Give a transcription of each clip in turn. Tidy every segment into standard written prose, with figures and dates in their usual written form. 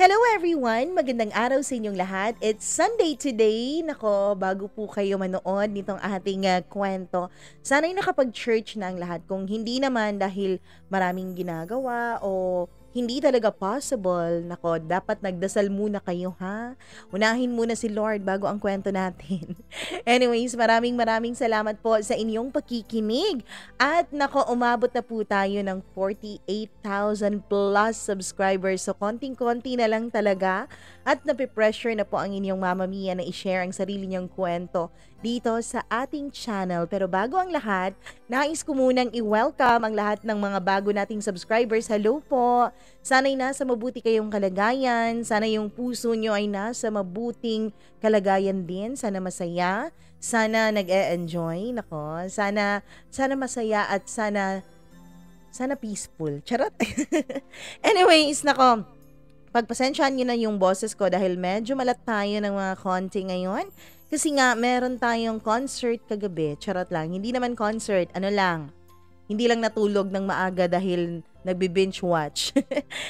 Hello everyone! Magandang araw sa inyong lahat. It's Sunday today. Nako, bago po kayo manood nitong ating kwento, sana'y nakapag-church na ang lahat. Kung hindi naman dahil maraming ginagawa o hindi talaga possible, nako, dapat nagdasal muna kayo ha. Unahin muna si Lord bago ang kwento natin. Anyways, maraming salamat po sa inyong pakikinig. At nako, umabot na po tayo ng 48,000 plus subscribers. So, konting-konti na lang talaga. At napipressure na po ang inyong Mama Mia na i-share ang sarili niyang kwento dito sa ating channel. Pero bago ang lahat, nais ko munang i-welcome ang lahat ng mga bago nating subscribers. Hello po! Sana'y nasa mabuti kayong kalagayan. Sana yung puso nyo ay nasa mabuting kalagayan din. Sana masaya. Sana nag-e-enjoy. Nako, sana masaya at sana peaceful. Charot! Anyways, nako, pagpasensyahan nyo na yung boses ko dahil medyo malat tayo ng mga konti ngayon. Kasi nga, meron tayong concert kagabi. Charot lang. Hindi naman concert. Ano lang. Hindi lang natulog ng maaga dahil nagbi-binge watch.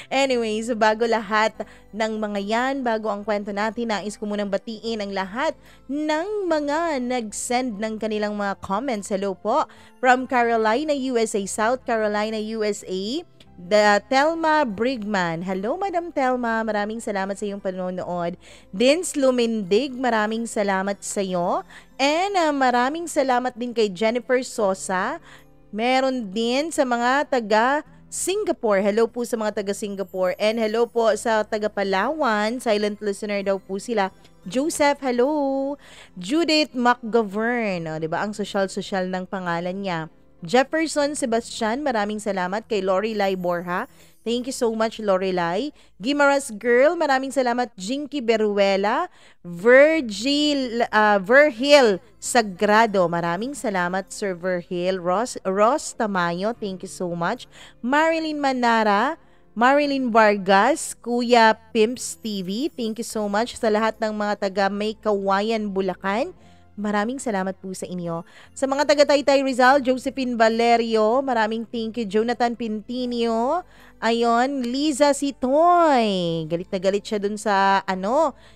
Anyways, bago lahat ng mga yan, bago ang kwento natin, nais ko munang batiin ang lahat ng mga nag-send ng kanilang mga comments. Hello po. From Carolina, USA, South Carolina, USA. Telma Brigman. Hello, Madam Telma. Maraming salamat sa iyong panonood. Dins Lumindig, maraming salamat sa iyo. And maraming salamat din kay Jennifer Sosa. Meron din sa mga taga Singapore. Hello po sa mga taga Singapore. And hello po sa taga Palawan. Silent listener daw po sila. Joseph, hello. Judith McGovern. O, diba? Ang social ng pangalan niya. Jefferson Sebastian, maraming salamat. Kay Lorelai Borja, thank you so much, Lorelai. Gimaras Girl, maraming salamat. Jinky Beruela. Vergil Sagrado, maraming salamat, Sir Vergil. Ross Tamayo, thank you so much. Marilyn Manara, Marilyn Vargas, Kuya Pimps TV, thank you so much sa lahat ng mga taga May Kawayan, Bulacan. Maraming salamat po sa inyo. Sa mga taga Taytay Rizal, Josephine Valerio, maraming thank you. Jonathan Pintinio, ayon, Liza Sitoy. Galit na galit siya dun sa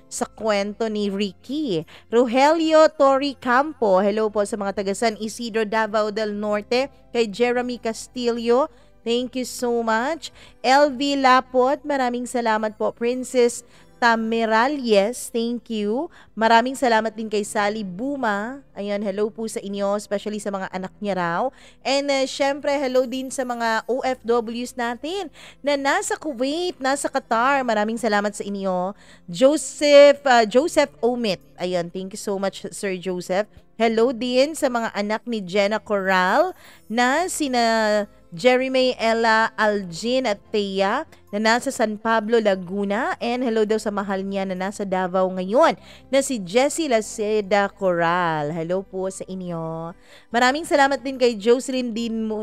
sa kwento ni Ricky. Rogelio Tori Campo, hello po sa mga taga San Isidro, Davao del Norte. Kay Jeremy Castillo, thank you so much. LV Lapot, maraming salamat po. Princess Tameralies, thank you. Maraming salamat din kay Sally Buma. Ayan, hello po sa inyo, especially sa mga anak niya raw. And syempre, hello din sa mga OFWs natin na nasa Kuwait, nasa Qatar. Maraming salamat sa inyo. Joseph Omit. Ayan, thank you so much, Sir Joseph. Hello din sa mga anak ni Jenna Corral na sina Jeremy Ella Algin at Thea na nasa San Pablo, Laguna. And hello daw sa mahal niya na nasa Davao ngayon na si Jessie Laceda Corral. Hello po sa inyo. Maraming salamat din kay Jocelyn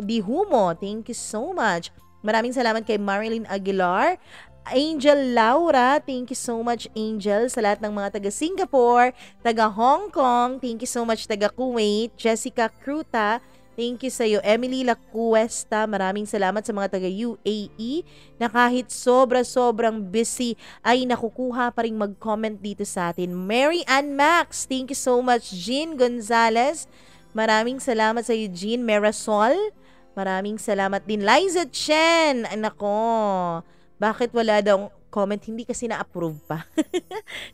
Dihumo. Thank you so much. Maraming salamat kay Marilyn Aguilar. Angel Laura, thank you so much, Angel. Sa lahat ng mga taga Singapore, taga Hong Kong, thank you so much, taga Kuwait. Jessica Cruta, thank you sa iyo. Emily Lacuesta, maraming salamat sa mga taga UAE na kahit sobrang busy ay nakukuha pa rin mag-comment dito sa atin. Mary Ann Max, thank you so much. Jean Gonzalez, maraming salamat sa iyo, Jean. Merasol, maraming salamat din. Liza Chen, nako, bakit wala daw comment? Hindi kasi na-approve pa.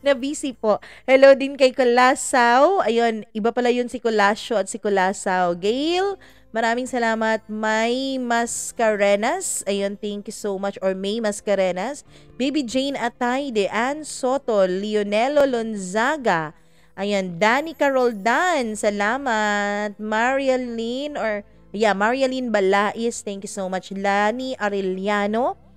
Na busy po. Hello din kay Colasaw. Ayun, iba pala yun si Colasio at si Colasaw. Gail, maraming salamat. May Mascarenas. Ayun, thank you so much. Or May Mascarenas. Baby Jane Atay, Dean Soto, Leonelo Lonzaga. Ayun, Danica Roldan. Salamat. Marialine Balais. Thank you so much. Lani Arellano.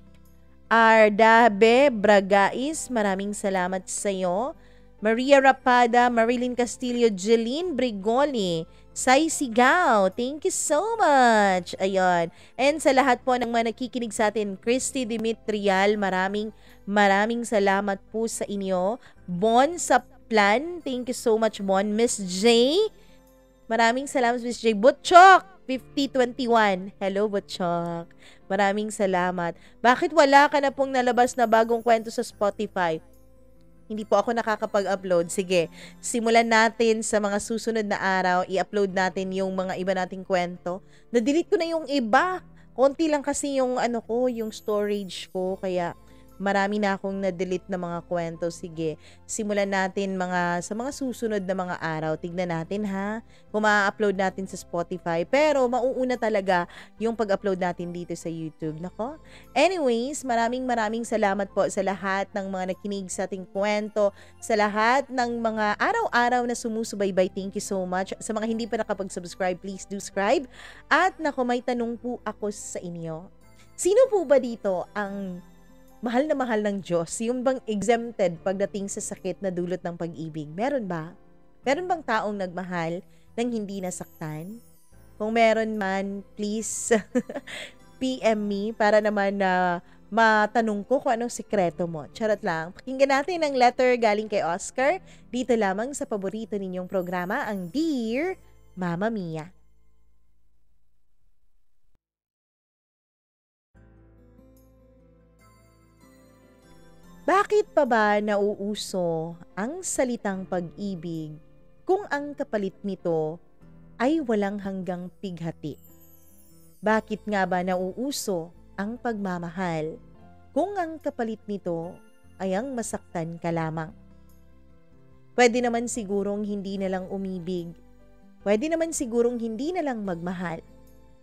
Ardabe Bragais, maraming salamat sa iyo. Maria Rapada, Marilyn Castillo, Jeline Brigoli, Sai Sigaw, thank you so much. Ayun. And sa lahat po ng mga nakikinig sa atin, Christy Dimitrial, maraming salamat po sa inyo. Bon Saplan, thank you so much, Bon. Miss J, maraming salamat, Miss J. Butchok, 5021. Hello, Butchok. Maraming salamat. Bakit wala ka na pong nalabas na bagong kwento sa Spotify? Hindi po ako nakakapag-upload. Sige, simulan natin sa mga susunod na araw. I-upload natin yung mga iba nating kwento. Na-delete ko na yung iba. Konti lang kasi yung yung storage ko. Kaya marami na akong na-delete na mga kwento. Sige, simulan natin sa mga susunod na mga araw. Tignan natin ha, kung ma-upload natin sa Spotify. Pero mauuna talaga yung pag-upload natin dito sa YouTube. Nako? Anyways, maraming salamat po sa lahat ng mga nakinig sa ating kwento, sa lahat ng mga araw-araw na sumusubaybay. Thank you so much. Sa mga hindi pa nakapag-subscribe, please do subscribe. At nako, may tanong po ako sa inyo. Sino po ba dito ang mahal na mahal ng Diyos? Yung bang exempted pagdating sa sakit na dulot ng pag-ibig? Meron ba? Meron bang taong nagmahal nang hindi nasaktan? Kung meron man, please PM me para naman na matanong ko kung anong sikreto mo. Charot lang. Pakinggan natin ang letter galing kay Oscar. Dito lamang sa paborito ninyong programa, ang Dear Mama Mia. Bakit pa ba nauuso ang salitang pag-ibig kung ang kapalit nito ay walang hanggang pighati? Bakit nga ba nauuso ang pagmamahal kung ang kapalit nito ay ang masaktan ka lamang? Pwede naman sigurong hindi na lang umibig. Pwede naman sigurong hindi na lang magmahal.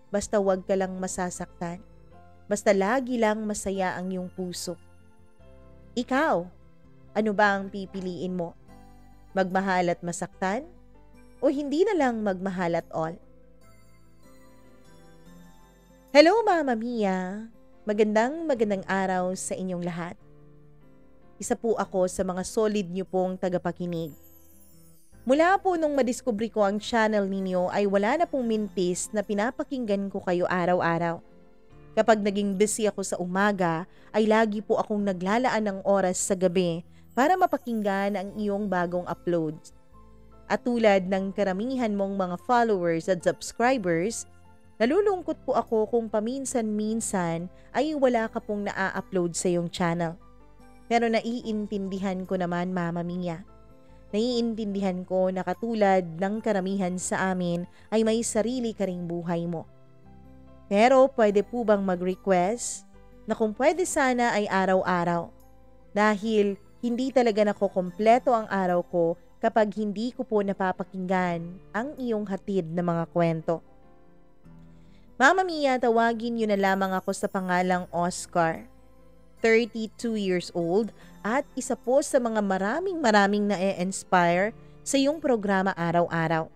Basta wag ka lang masasaktan. Basta lagi lang masaya ang iyong puso. Ikaw, ano ba ang pipiliin mo? Magmahal at masaktan? O hindi na lang magmahal at all? Hello, Mama Mia. Magandang araw sa inyong lahat. Isa po ako sa mga solid niyo pong tagapakinig. Mula po nung madiskubre ko ang channel ninyo ay wala na pong mintis na pinapakinggan ko kayo araw-araw. Kapag naging busy ako sa umaga, ay lagi po akong naglalaan ng oras sa gabi para mapakinggan ang iyong bagong uploads. At tulad ng karamihan mong mga followers at subscribers, nalulungkot po ako kung paminsan-minsan ay wala ka pong naa-upload sa iyong channel. Pero naiintindihan ko naman, Mama Mia. Naiintindihan ko na katulad ng karamihan sa amin ay may sarili ka ring buhay mo. Pero pwede po bang mag-request na kung pwede sana ay araw-araw? Dahil hindi talaga nakokompleto ang araw ko kapag hindi ko po napapakinggan ang iyong hatid na mga kwento. Mama Mia, tawagin niyo na lamang ako sa pangalang Oscar. 32 years old at isa po sa mga maraming na-e-inspire sa iyong programa araw-araw.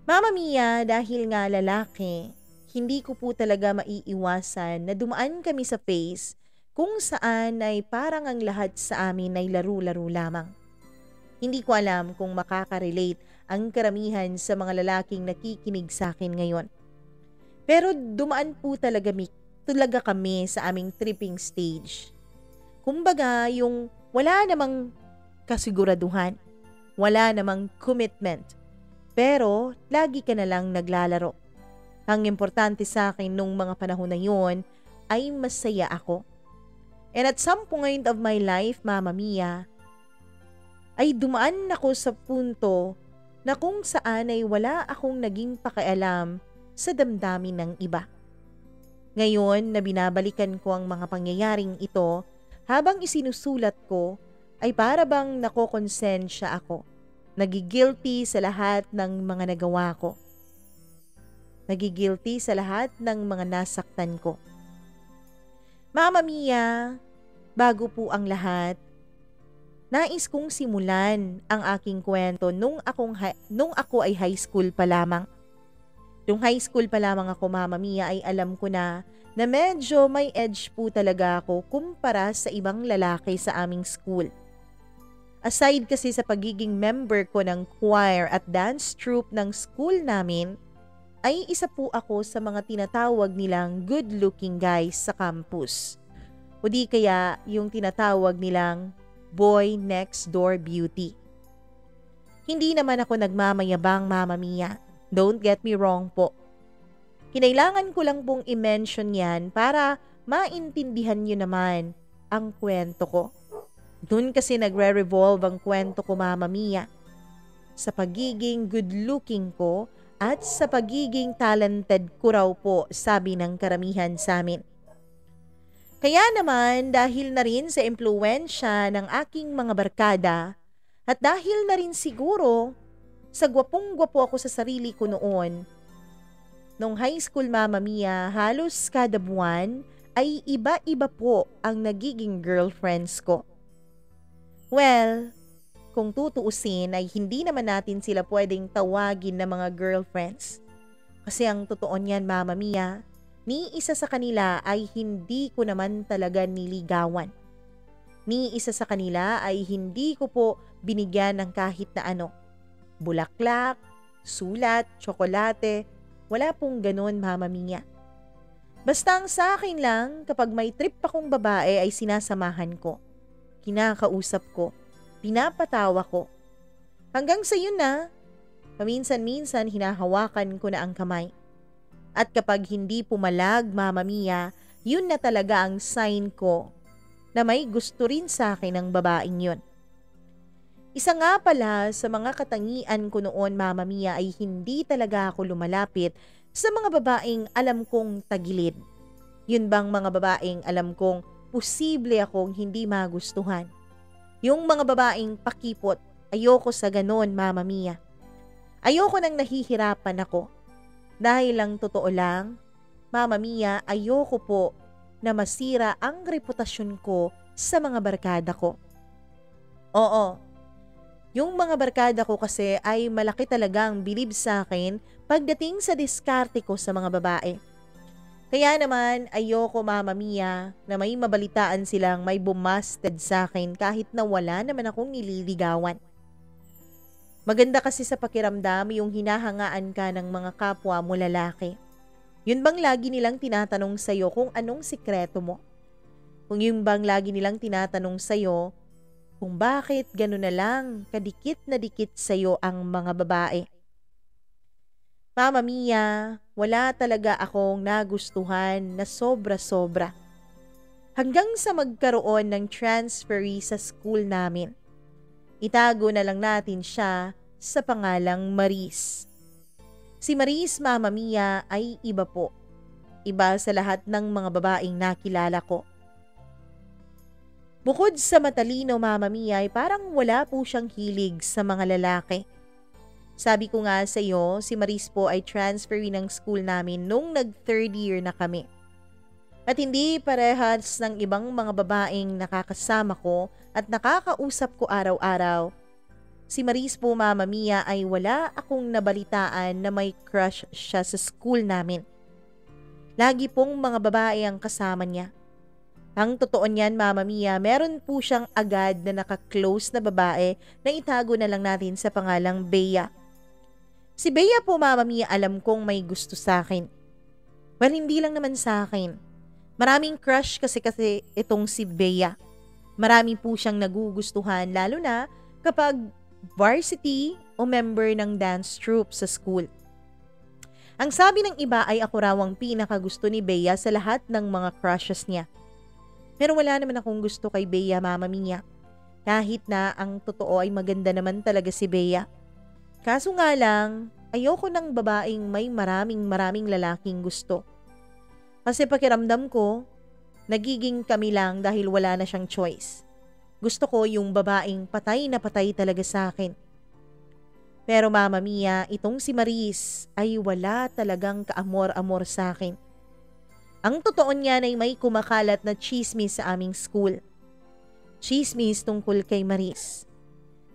Mama Mia, dahil nga lalaki, hindi ko po talaga maiiwasan na dumaan kami sa phase kung saan ay parang ang lahat sa amin ay laro-laro lamang. Hindi ko alam kung makaka-relate ang karamihan sa mga lalaking nakikinig sa akin ngayon. Pero dumaan po talaga kami sa aming tripping stage. Kumbaga yung wala namang kasiguraduhan, wala namang commitment, pero lagi ka na lang naglalaro. Ang importante sa akin nung mga panahon na yun ay masaya ako. And at some point of my life, Mama Mia, ay dumaan ako sa punto na kung saan ay wala akong naging pakialam sa damdamin ng iba. Ngayon na binabalikan ko ang mga pangyayaring ito, habang isinusulat ko, ay para bang nakokonsensya ako. Nagigilty sa lahat ng mga nagawa ko. Nagigilty sa lahat ng mga nasaktan ko. Mama Mia, bago po ang lahat, nais kong simulan ang aking kwento nung ako ay high school pa lamang. Nung high school pa lamang ako, Mama Mia, ay alam ko na medyo may edge po talaga ako kumpara sa ibang lalaki sa aming school. Aside kasi sa pagiging member ko ng choir at dance troupe ng school namin, ay isa po ako sa mga tinatawag nilang good-looking guys sa campus. O di kaya yung tinatawag nilang boy next door beauty. Hindi naman ako nagmamayabang, Mama Mia. Don't get me wrong po. Kinailangan ko lang pong i-mention yan para maintindihan nyo naman ang kwento ko. Doon kasi nagre-revolve ang kwento ko, Mama Mia. Sa pagiging good-looking ko at sa pagiging talented ko raw po, sabi ng karamihan sa amin. Kaya naman dahil na rin sa impluwensya ng aking mga barkada at dahil na rin siguro sa gwapong-gwapo ako sa sarili ko noon, nung high school, Mama Mia, halos kada buwan ay iba-iba po ang nagiging girlfriends ko. Well, kung tutuusin ay hindi naman natin sila pwedeng tawagin na mga girlfriends. Kasi ang totoo niyan, Mama Mia, ni isa sa kanila ay hindi ko naman talaga niligawan. Ni isa sa kanila ay hindi ko po binigyan ng kahit na ano. Bulaklak, sulat, tsokolate, wala pong ganun, Mama Mia. Basta ang sa akin lang, kapag may trip akong babae ay sinasamahan ko. Kinakausap ko, pinapatawa ko. Hanggang sa yun na, paminsan-minsan hinahawakan ko na ang kamay. At kapag hindi pumalag, Mama Mia, yun na talaga ang sign ko na may gusto rin sa akin ng babaeng yun. Isa nga pala sa mga katangian ko noon, Mama Mia, ay hindi talaga ako lumalapit sa mga babaeng alam kong tagilid. Yun bang mga babaeng alam kong posible akong hindi magustuhan. Yung mga babaeng pakipot, ayoko sa ganon, Mama Mia. Ayoko nang nahihirapan ako. Dahil lang totoo lang, Mama Mia, ayoko po na masira ang reputasyon ko sa mga barkada ko. Oo, yung mga barkada ko kasi ay malaki talagang bilib sa akin pagdating sa diskarte ko sa mga babae. Kaya naman ayoko, Mama Mia, na may mabalitaan silang may bumasted sa akin kahit na wala naman akong nililigawan. Maganda kasi sa pakiramdam yung hinahangaan ka ng mga kapwa mo lalaki. Yun bang lagi nilang tinatanong sa'yo kung anong sikreto mo? Kung yun bang lagi nilang tinatanong sa'yo kung bakit gano'n na lang kadikit na dikit sa'yo ang mga babae. Mama Mia, wala talaga akong nagustuhan na sobra-sobra. Hanggang sa magkaroon ng transferee sa school namin. Itago na lang natin siya sa pangalang Maris. Si Maris, Mama Mia, ay iba po. Iba sa lahat ng mga babaeng nakilala ko. Bukod sa matalino, Mama Mia, ay parang wala po siyang hilig sa mga lalaki. Sabi ko nga sa iyo, si Maris po ay transferee ng school namin nung nag-third year na kami. At hindi parehas ng ibang mga babaeng nakakasama ko at nakakausap ko araw-araw. Si Maris po, Mama Mia, ay wala akong nabalitaan na may crush siya sa school namin. Lagi pong mga babae ang kasama niya. Ang totoo niyan, Mama Mia, meron po siyang agad na naka-close na babae na itago na lang natin sa pangalang Bea. Si Bea po, Mama Mia, alam kong may gusto sa akin. Well, hindi lang naman sa akin. Maraming crush kasi itong si Bea. Marami po siyang nagugustuhan lalo na kapag varsity o member ng dance troupe sa school. Ang sabi ng iba ay ako raw ang pinakagusto ni Bea sa lahat ng mga crushes niya. Pero wala naman akong gusto kay Bea, Mama Mia. Kahit na ang totoo ay maganda naman talaga si Bea. Kaso nga lang, ayoko ng babaeng may maraming lalaking gusto. Kasi pakiramdam ko, nagiging kami lang dahil wala na siyang choice. Gusto ko yung babaeng patay na patay talaga sa akin. Pero Mama Mia, itong si Maris ay wala talagang kaamor-amor sa akin. Ang totoo niyan ay may kumakalat na chismis sa aming school. Chismis tungkol kay Maris.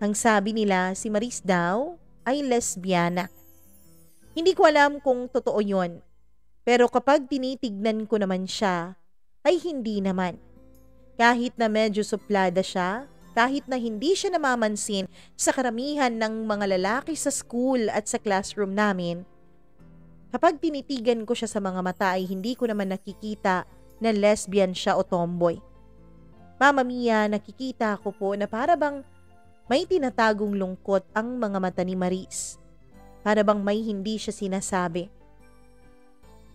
Ang sabi nila, si Maris daw ay lesbiana. Hindi ko alam kung totoo yon. Pero kapag tinitignan ko naman siya, ay hindi naman. Kahit na medyo suplada siya, kahit na hindi siya namamansin sa karamihan ng mga lalaki sa school at sa classroom namin, kapag tinitigan ko siya sa mga mata ay hindi ko naman nakikita na lesbian siya o tomboy. Mama Mia, nakikita ko po na para bang may tinatagong lungkot ang mga mata ni Maris. Para bang may hindi siya sinasabi.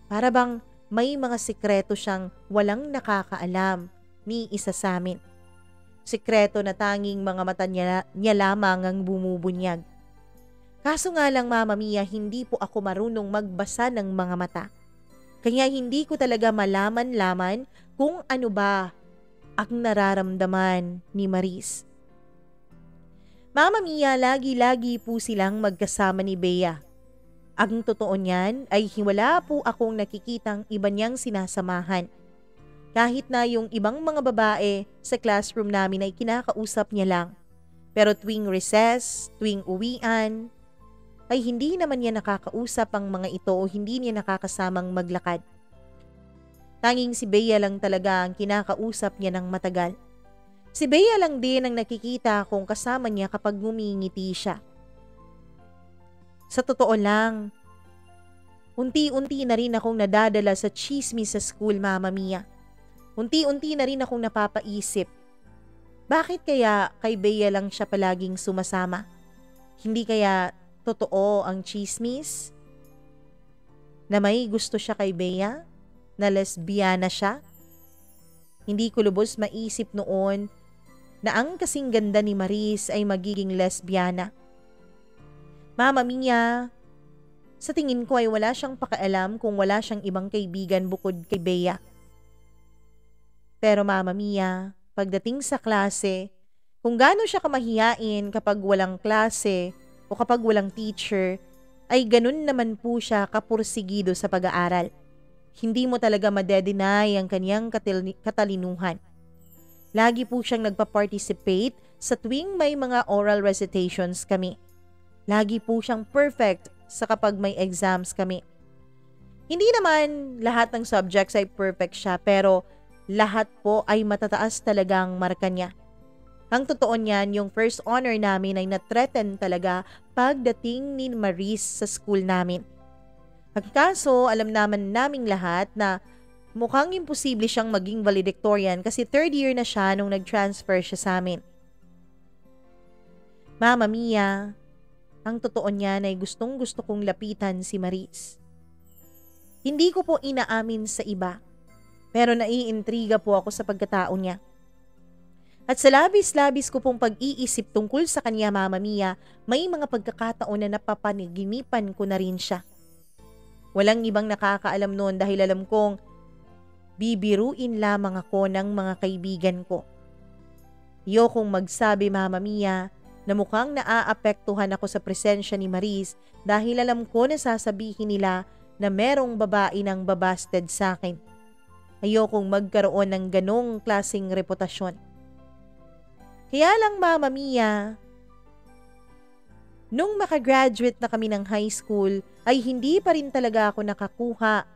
Para bang may mga sikreto siyang walang nakakaalam ni isa sa amin. Sikreto na tanging mga mata niya lamang ang bumubunyag. Kaso nga lang Mama Mia, hindi po ako marunong magbasa ng mga mata. Kaya hindi ko talaga malaman-laman kung ano ba ang nararamdaman ni Maris. Mama Mia, lagi-lagi po silang magkasama ni Bea. Ang totoo niyan ay wala po akong nakikitang iba niyang sinasamahan. Kahit na yung ibang mga babae sa classroom namin ay kinakausap niya lang. Pero tuwing recess, tuwing uwian, ay hindi naman niya nakakausap ang mga ito o hindi niya nakakasamang maglakad. Tanging si Bea lang talaga ang kinakausap niya ng matagal. Si Bea lang din ang nakikita kong kasama niya kapag ngumingiti siya. Sa totoo lang, unti-unti na rin akong nadadala sa chismis sa school, Mama Mia. Unti-unti na rin akong napapaisip. Bakit kaya kay Bea lang siya palaging sumasama? Hindi kaya totoo ang chismis? Na may gusto siya kay Bea? Na lesbiana siya? Hindi ko lubos maisip noon na ang kasing ganda ni Maris ay magiging lesbiana. Mama Mia, sa tingin ko ay wala siyang pakialam kung wala siyang ibang kaibigan bukod kay Bea. Pero Mama Mia, pagdating sa klase, kung gaano siya kamahiyain kapag walang klase o kapag walang teacher, ay ganun naman po siya kapursigido sa pag-aaral. Hindi mo talaga madedenay ang kanyang katalinuhan. Lagi po siyang nagpa-participate sa tuwing may mga oral recitations kami. Lagi po siyang perfect sa kapag may exams kami. Hindi naman lahat ng subjects ay perfect siya, pero lahat po ay matataas talagang marka niya. Ang totoo niyan, yung first honor namin ay na-threaten talaga pagdating ni Maris sa school namin. Ang kaso, alam naman naming lahat na mukhang imposible siyang maging valedictorian kasi third year na siya nung nag-transfer siya sa amin. Mama Mia, ang totoo niyan ay gustong-gusto kong lapitan si Maris. Hindi ko po inaamin sa iba, pero naiintriga po ako sa pagkatao niya. At sa labis-labis ko pong pag-iisip tungkol sa kanya, Mama Mia, may mga pagkakataon na napapaniginipan ko na rin siya. Walang ibang nakakaalam noon dahil alam kong bibiruin lamang ako ng mga kaibigan ko. Ayokong magsabi, Mama Mia, na mukhang naaapektuhan ako sa presensya ni Maris dahil alam ko na sasabihin nila na merong babae ng babasted sa akin. Ayokong magkaroon ng ganong klaseng reputasyon. Kaya lang Mama Mia, nung makagraduate na kami ng high school ay hindi pa rin talaga ako nakakuha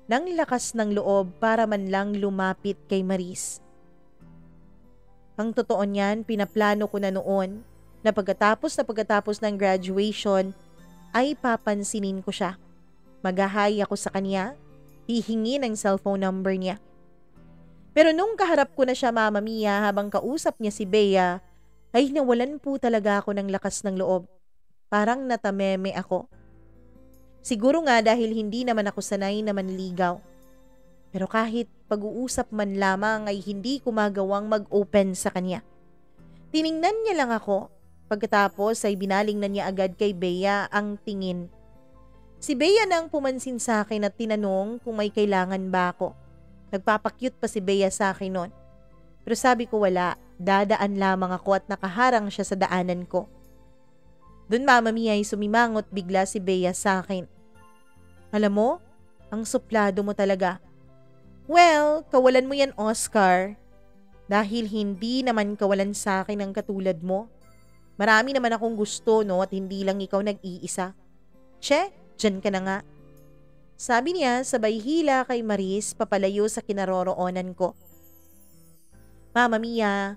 ng lakas ng loob para man lang lumapit kay Maris. Ang totoo niyan, pinaplano ko na noon na pagkatapos ng graduation ay papansinin ko siya. Mag-hi ako sa kanya, hihingi ng cellphone number niya. Pero nung kaharap ko na siya, Mama Mia, habang kausap niya si Bea, ay nawalan po talaga ako ng lakas ng loob. Parang natameme ako. Siguro nga dahil hindi naman ako sanay na manligaw. Pero kahit pag-uusap man lamang ay hindi ko magawang mag-open sa kanya. Tiningnan niya lang ako. Pagkatapos ay binaling na niya agad kay Bea ang tingin. Si Bea nang pumansin sa akin at tinanong kung may kailangan ba ako. Nagpapakyut pa si Bea sa akin noon. Pero sabi ko wala, dadaan lamang ako at nakaharang siya sa daanan ko. Doon Mama Mia ay sumimangot bigla si Bea sa akin. Alam mo, ang suplado mo talaga. Well, kawalan mo yan, Oscar. Dahil hindi naman kawalan sa akin ang katulad mo. Marami naman akong gusto, no, at hindi lang ikaw nag-iisa. Che, dyan ka na nga. Sabi niya sabay hila kay Maris papalayo sa kinaroroonan ko. Mama Mia,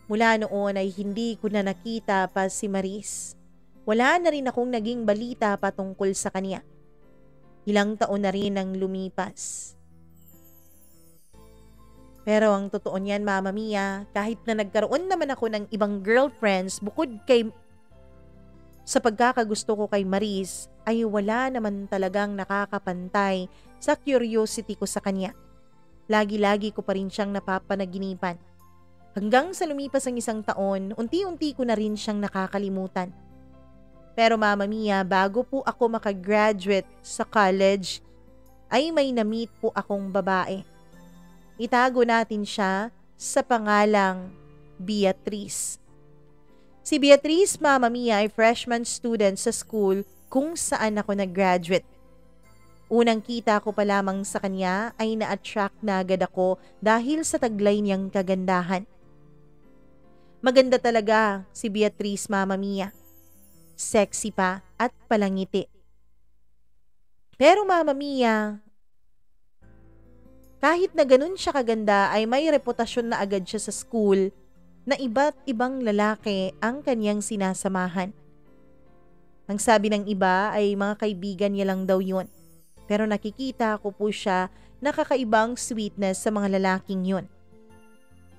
mula noon ay hindi ko na nakita pa si Maris. Wala na rin akong naging balita patungkol sa kanya. Ilang taon na rin ang lumipas. Pero ang totoo niyan, Mama Mia, kahit na nagkaroon naman ako ng ibang girlfriends bukod kay sa pagkakagusto ko kay Maris, ay wala naman talagang nakakapantay sa curiosity ko sa kanya. Lagi-lagi ko pa rin siyang napapanaginipan. Hanggang sa lumipas ang 1 taon, unti-unti ko na rin siyang nakakalimutan. Pero Mama Mia, bago po ako makagraduate sa college, ay may na-meet po akong babae. Itago natin siya sa pangalang Beatrice. Si Beatrice, Mama Mia, ay freshman student sa school kung saan ako nag-graduate. Unang kita ko pa lamang sa kanya ay na-attract na agad ako dahil sa taglay niyang kagandahan. Maganda talaga si Beatrice, Mama Mia. Sexy pa at palangiti. Pero Mama Mia, kahit na ganun siya kaganda ay may reputasyon na agad siya sa school na iba't ibang lalaki ang kanyang sinasamahan. Ang sabi ng iba ay mga kaibigan niya lang daw yun. Pero nakikita ko po siya nakakaibang sweetness sa mga lalaking yun.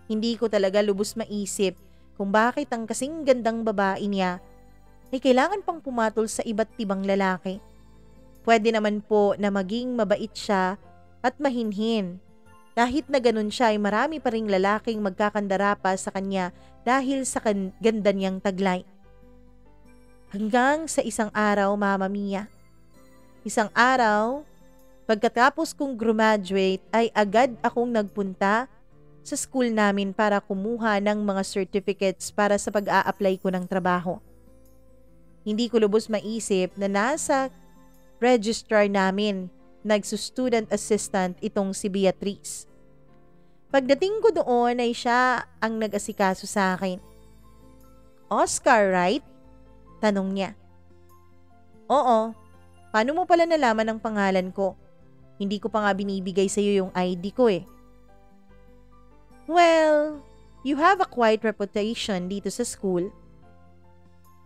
Hindi ko talaga lubos maisip kung bakit ang kasing gandang babae niya ay kailangan pang pumatol sa iba't ibang lalaki. Pwede naman po na maging mabait siya at mahinhin. Kahit na ganun siya ay marami pa ring lalaking magkakandara pa sa kanya dahil sa ganda niyang taglay. Hanggang sa isang araw, Mama Mia. Isang araw, pagkatapos kong graduate ay agad akong nagpunta sa school namin para kumuha ng mga certificates para sa pag-a-apply ko ng trabaho. Hindi ko lubos maisip na nasa registrar namin nagsu-student assistant itong si Beatrice. Pagdating ko doon ay siya ang nag-asikaso sa akin. Oscar, right? Tanong niya. Oo. Paano mo pala nalaman ang pangalan ko? Hindi ko pa nga binibigay sa iyo yung ID ko eh. Well, you have a quiet reputation dito sa school.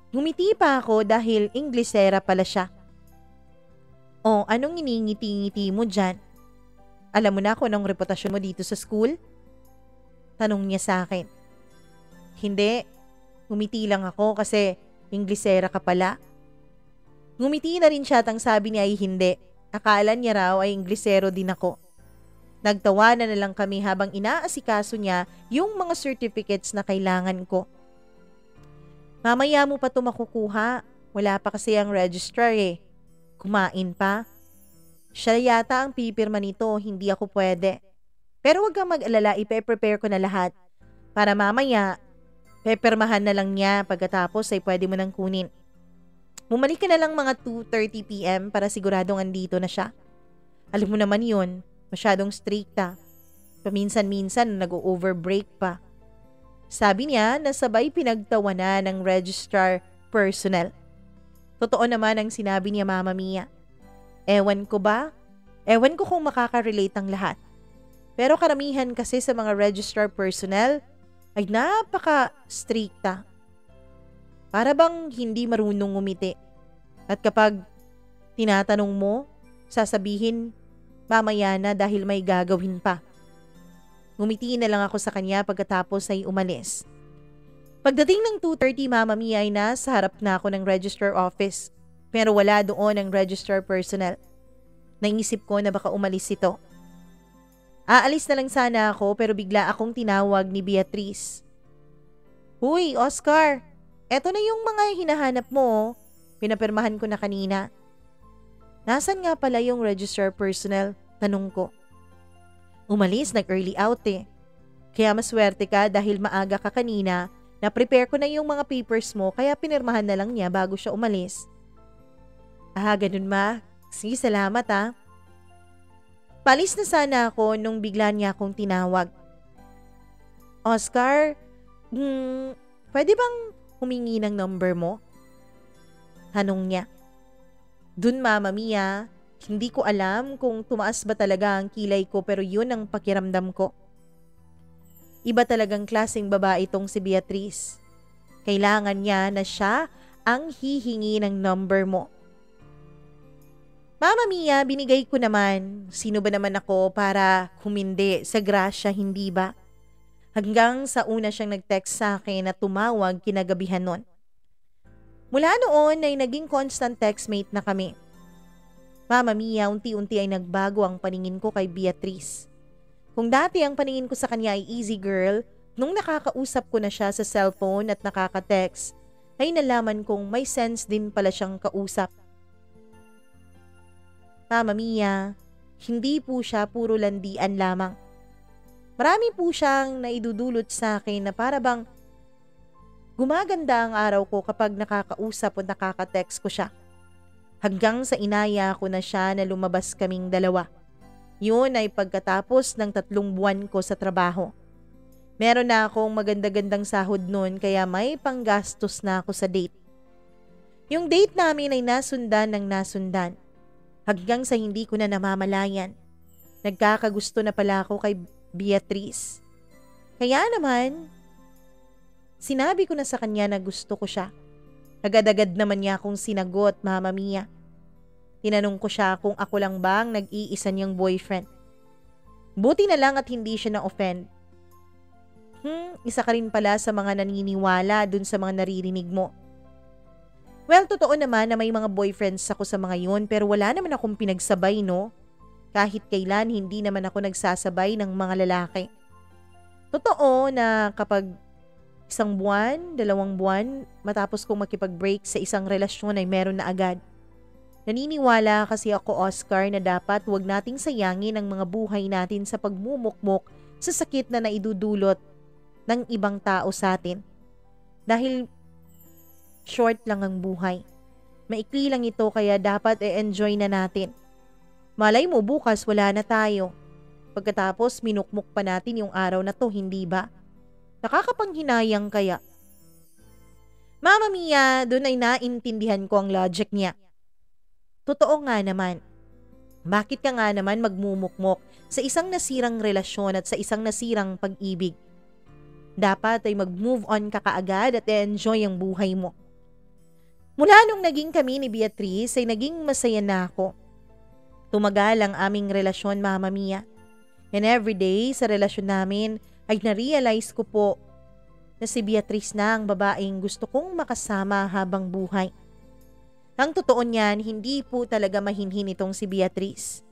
Ngumiti pa ako dahil Inglesera pala siya. O, anong iningiti-ngiti mo dyan? Alam mo na kung anong reputasyon mo dito sa school? Tanong niya sa akin. Hindi, ngumiti lang ako kasi Inglesera ka pala. Ngumiti na rin siya at ang sabi niya ay hindi. Akala niya raw ay Inglesero din ako. Nagtawanan na lang kami habang inaasikaso niya yung mga certificates na kailangan ko. Mamaya mo pa ito makukuha. Wala pa kasi ang registrar eh. Kumain pa. Siya yata ang pipirma nito, hindi ako pwede. Pero wag kang mag-alala, ipe-prepare ko na lahat. Para mamaya, pepirmahan na lang niya pagkatapos ay pwede mo nang kunin. Bumalik ka na lang mga 2:30 PM para siguradong andito na siya. Alam mo naman yun, masyadong stricta. Paminsan-minsan nag-overbreak pa. Sabi niya na sabay pinagtawanan ng registrar personnel. Totoo naman ang sinabi niya, Mama Mia. Ewan ko ba? Ewan ko kung makaka-relate ang lahat. Pero karamihan kasi sa mga registrar personnel ay napaka-stricta. Para bang hindi marunong ngumiti. At kapag tinatanong mo, sasabihin mamaya na dahil may gagawin pa. Ngumiti na lang ako sa kanya pagkatapos ay umalis. Pagdating ng 2:30, Mama Mia, ay nasa harap na ako ng registrar office. Pero wala doon ang registrar personnel. Naisip ko na baka umalis ito. Aalis na lang sana ako pero bigla akong tinawag ni Beatrice. Huy, Oscar! Eto na yung mga hinahanap mo. Pinapirmahan ko na kanina. Nasaan nga pala yung registrar personnel? Tanong ko. Umalis, nag-early out eh. Kaya maswerte ka dahil maaga ka kanina. Na-prepare ko na yung mga papers mo kaya pinirmahan na lang niya bago siya umalis. Ah, ganun ma. Sige, salamat ah. Palis na sana ako nung bigla niya akong tinawag. Oscar, pwede bang humingi ng number mo? Tanong niya. Dun, Mama Mia, hindi ko alam kung tumaas ba talaga ang kilay ko pero yun ang pakiramdam ko. Iba talagang klaseng babae itong si Beatrice. Kailangan niya na siya ang hihingi ng number mo. Mama Mia, binigay ko naman. Sino ba naman ako para humindi sa grasya, hindi ba? Hanggang sa una siyang nag-text sa akin na tumawag kinagabihan nun. Mula noon ay naging constant textmate na kami. Mama Mia, unti-unti ay nagbago ang paningin ko kay Beatrice. Kung dati ang paningin ko sa kanya ay easy girl, nung nakakausap ko na siya sa cellphone at nakaka-text, ay nalaman kong may sense din pala siyang kausap. Mama Mia, hindi po siya puro landian lamang. Marami po siyang naidudulot sa akin na para bang gumaganda ang araw ko kapag nakakausap o nakaka-text ko siya. Hanggang sa inaya ko na siya na lumabas kaming dalawa. Yun ay pagkatapos ng 3 buwan ko sa trabaho. Meron na akong maganda-gandang sahod noon kaya may panggastos na ako sa date. Yung date namin ay nasundan ng nasundan. Hanggang sa hindi ko na namamalayan. Nagkakagusto na pala ako kay Beatrice. Kaya naman, sinabi ko na sa kanya na gusto ko siya. Agad-agad naman niya akong sinagot, Mama Mia. Tinanong ko siya kung ako lang ba ang nag-iisa niyang boyfriend. Buti na lang at hindi siya na-offend. Isa ka rin pala sa mga naniniwala dun sa mga naririnig mo. Well, totoo naman na may mga boyfriends ako sa mga yun pero wala naman akong pinagsabay, no? Kahit kailan hindi naman ako nagsasabay ng mga lalaki. Totoo na kapag 1 buwan, 2 buwan, matapos kong makipag-break sa isang relasyon ay meron na agad. Naniniwala kasi ako, Oscar, na dapat huwag nating sayangin ang mga buhay natin sa pagmumukmok sa sakit na naidudulot ng ibang tao sa atin. Dahil short lang ang buhay. Maikli lang ito kaya dapat i-enjoy na natin. Malay mo bukas wala na tayo. Pagkatapos minukmok pa natin yung araw na to, hindi ba? Nakakapanghinayang kaya. Mama Mia, doon ay naintindihan ko ang logic niya. Totoo nga naman. Bakit ka nga naman magmumukmok sa isang nasirang relasyon at sa isang nasirang pag-ibig? Dapat ay mag-move on ka kaagad at enjoy ang buhay mo. Mula nung naging kami ni Beatrice ay naging masaya na ako. Tumagal ang aming relasyon, Mama Mia. And everyday sa relasyon namin ay na-realize ko po na si Beatrice na ang babaeng gusto kong makasama habang buhay. Ang totoo niyan, hindi po talaga mahinhin itong si Beatrice.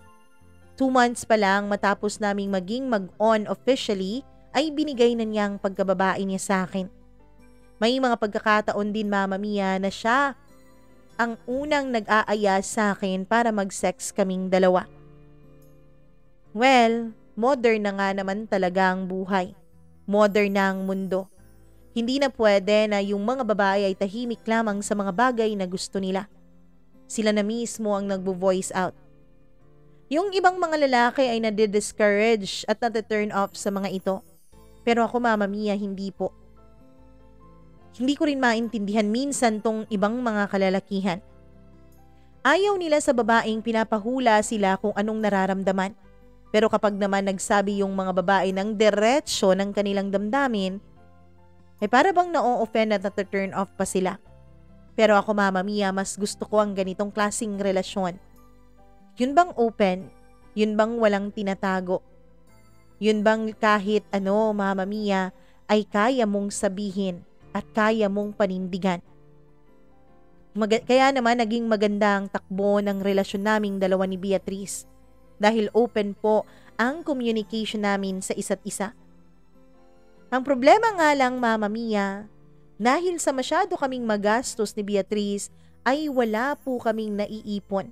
2 months pa lang matapos naming maging mag-on officially ay binigay na niya ang pagkababae niya sa akin. May mga pagkakataon din, Mama Mia, na siya ang unang nag-aaya sa akin para mag-sex kaming dalawa. Well, modern na nga naman talaga ang buhay. Modern na ang mundo. Hindi na pwede na yung mga babae ay tahimik lamang sa mga bagay na gusto nila. Sila na mismo ang nagbo-voice out. Yung ibang mga lalaki ay nade-discourage at nade-turn off sa mga ito. Pero ako, Mama Mia, hindi po. Hindi ko rin maintindihan minsan tong ibang mga kalalakihan. Ayaw nila sa babaeng pinapahula sila kung anong nararamdaman. Pero kapag naman nagsabi yung mga babae ng diretsyo ng kanilang damdamin, ay para bang na-o-offend at na-turn off pa sila. Pero ako, Mama Mia, mas gusto ko ang ganitong klaseng relasyon. Yun bang open? Yun bang walang tinatago? Yun bang kahit ano, Mama Mia, ay kaya mong sabihin at kaya mong panindigan? Kaya naman naging maganda ang takbo ng relasyon naming dalawa ni Beatrice. Dahil open po ang communication namin sa isa't isa. Ang problema nga lang, Mama Mia, dahil sa masyado kaming magastos ni Beatrice ay wala po kaming naiipon.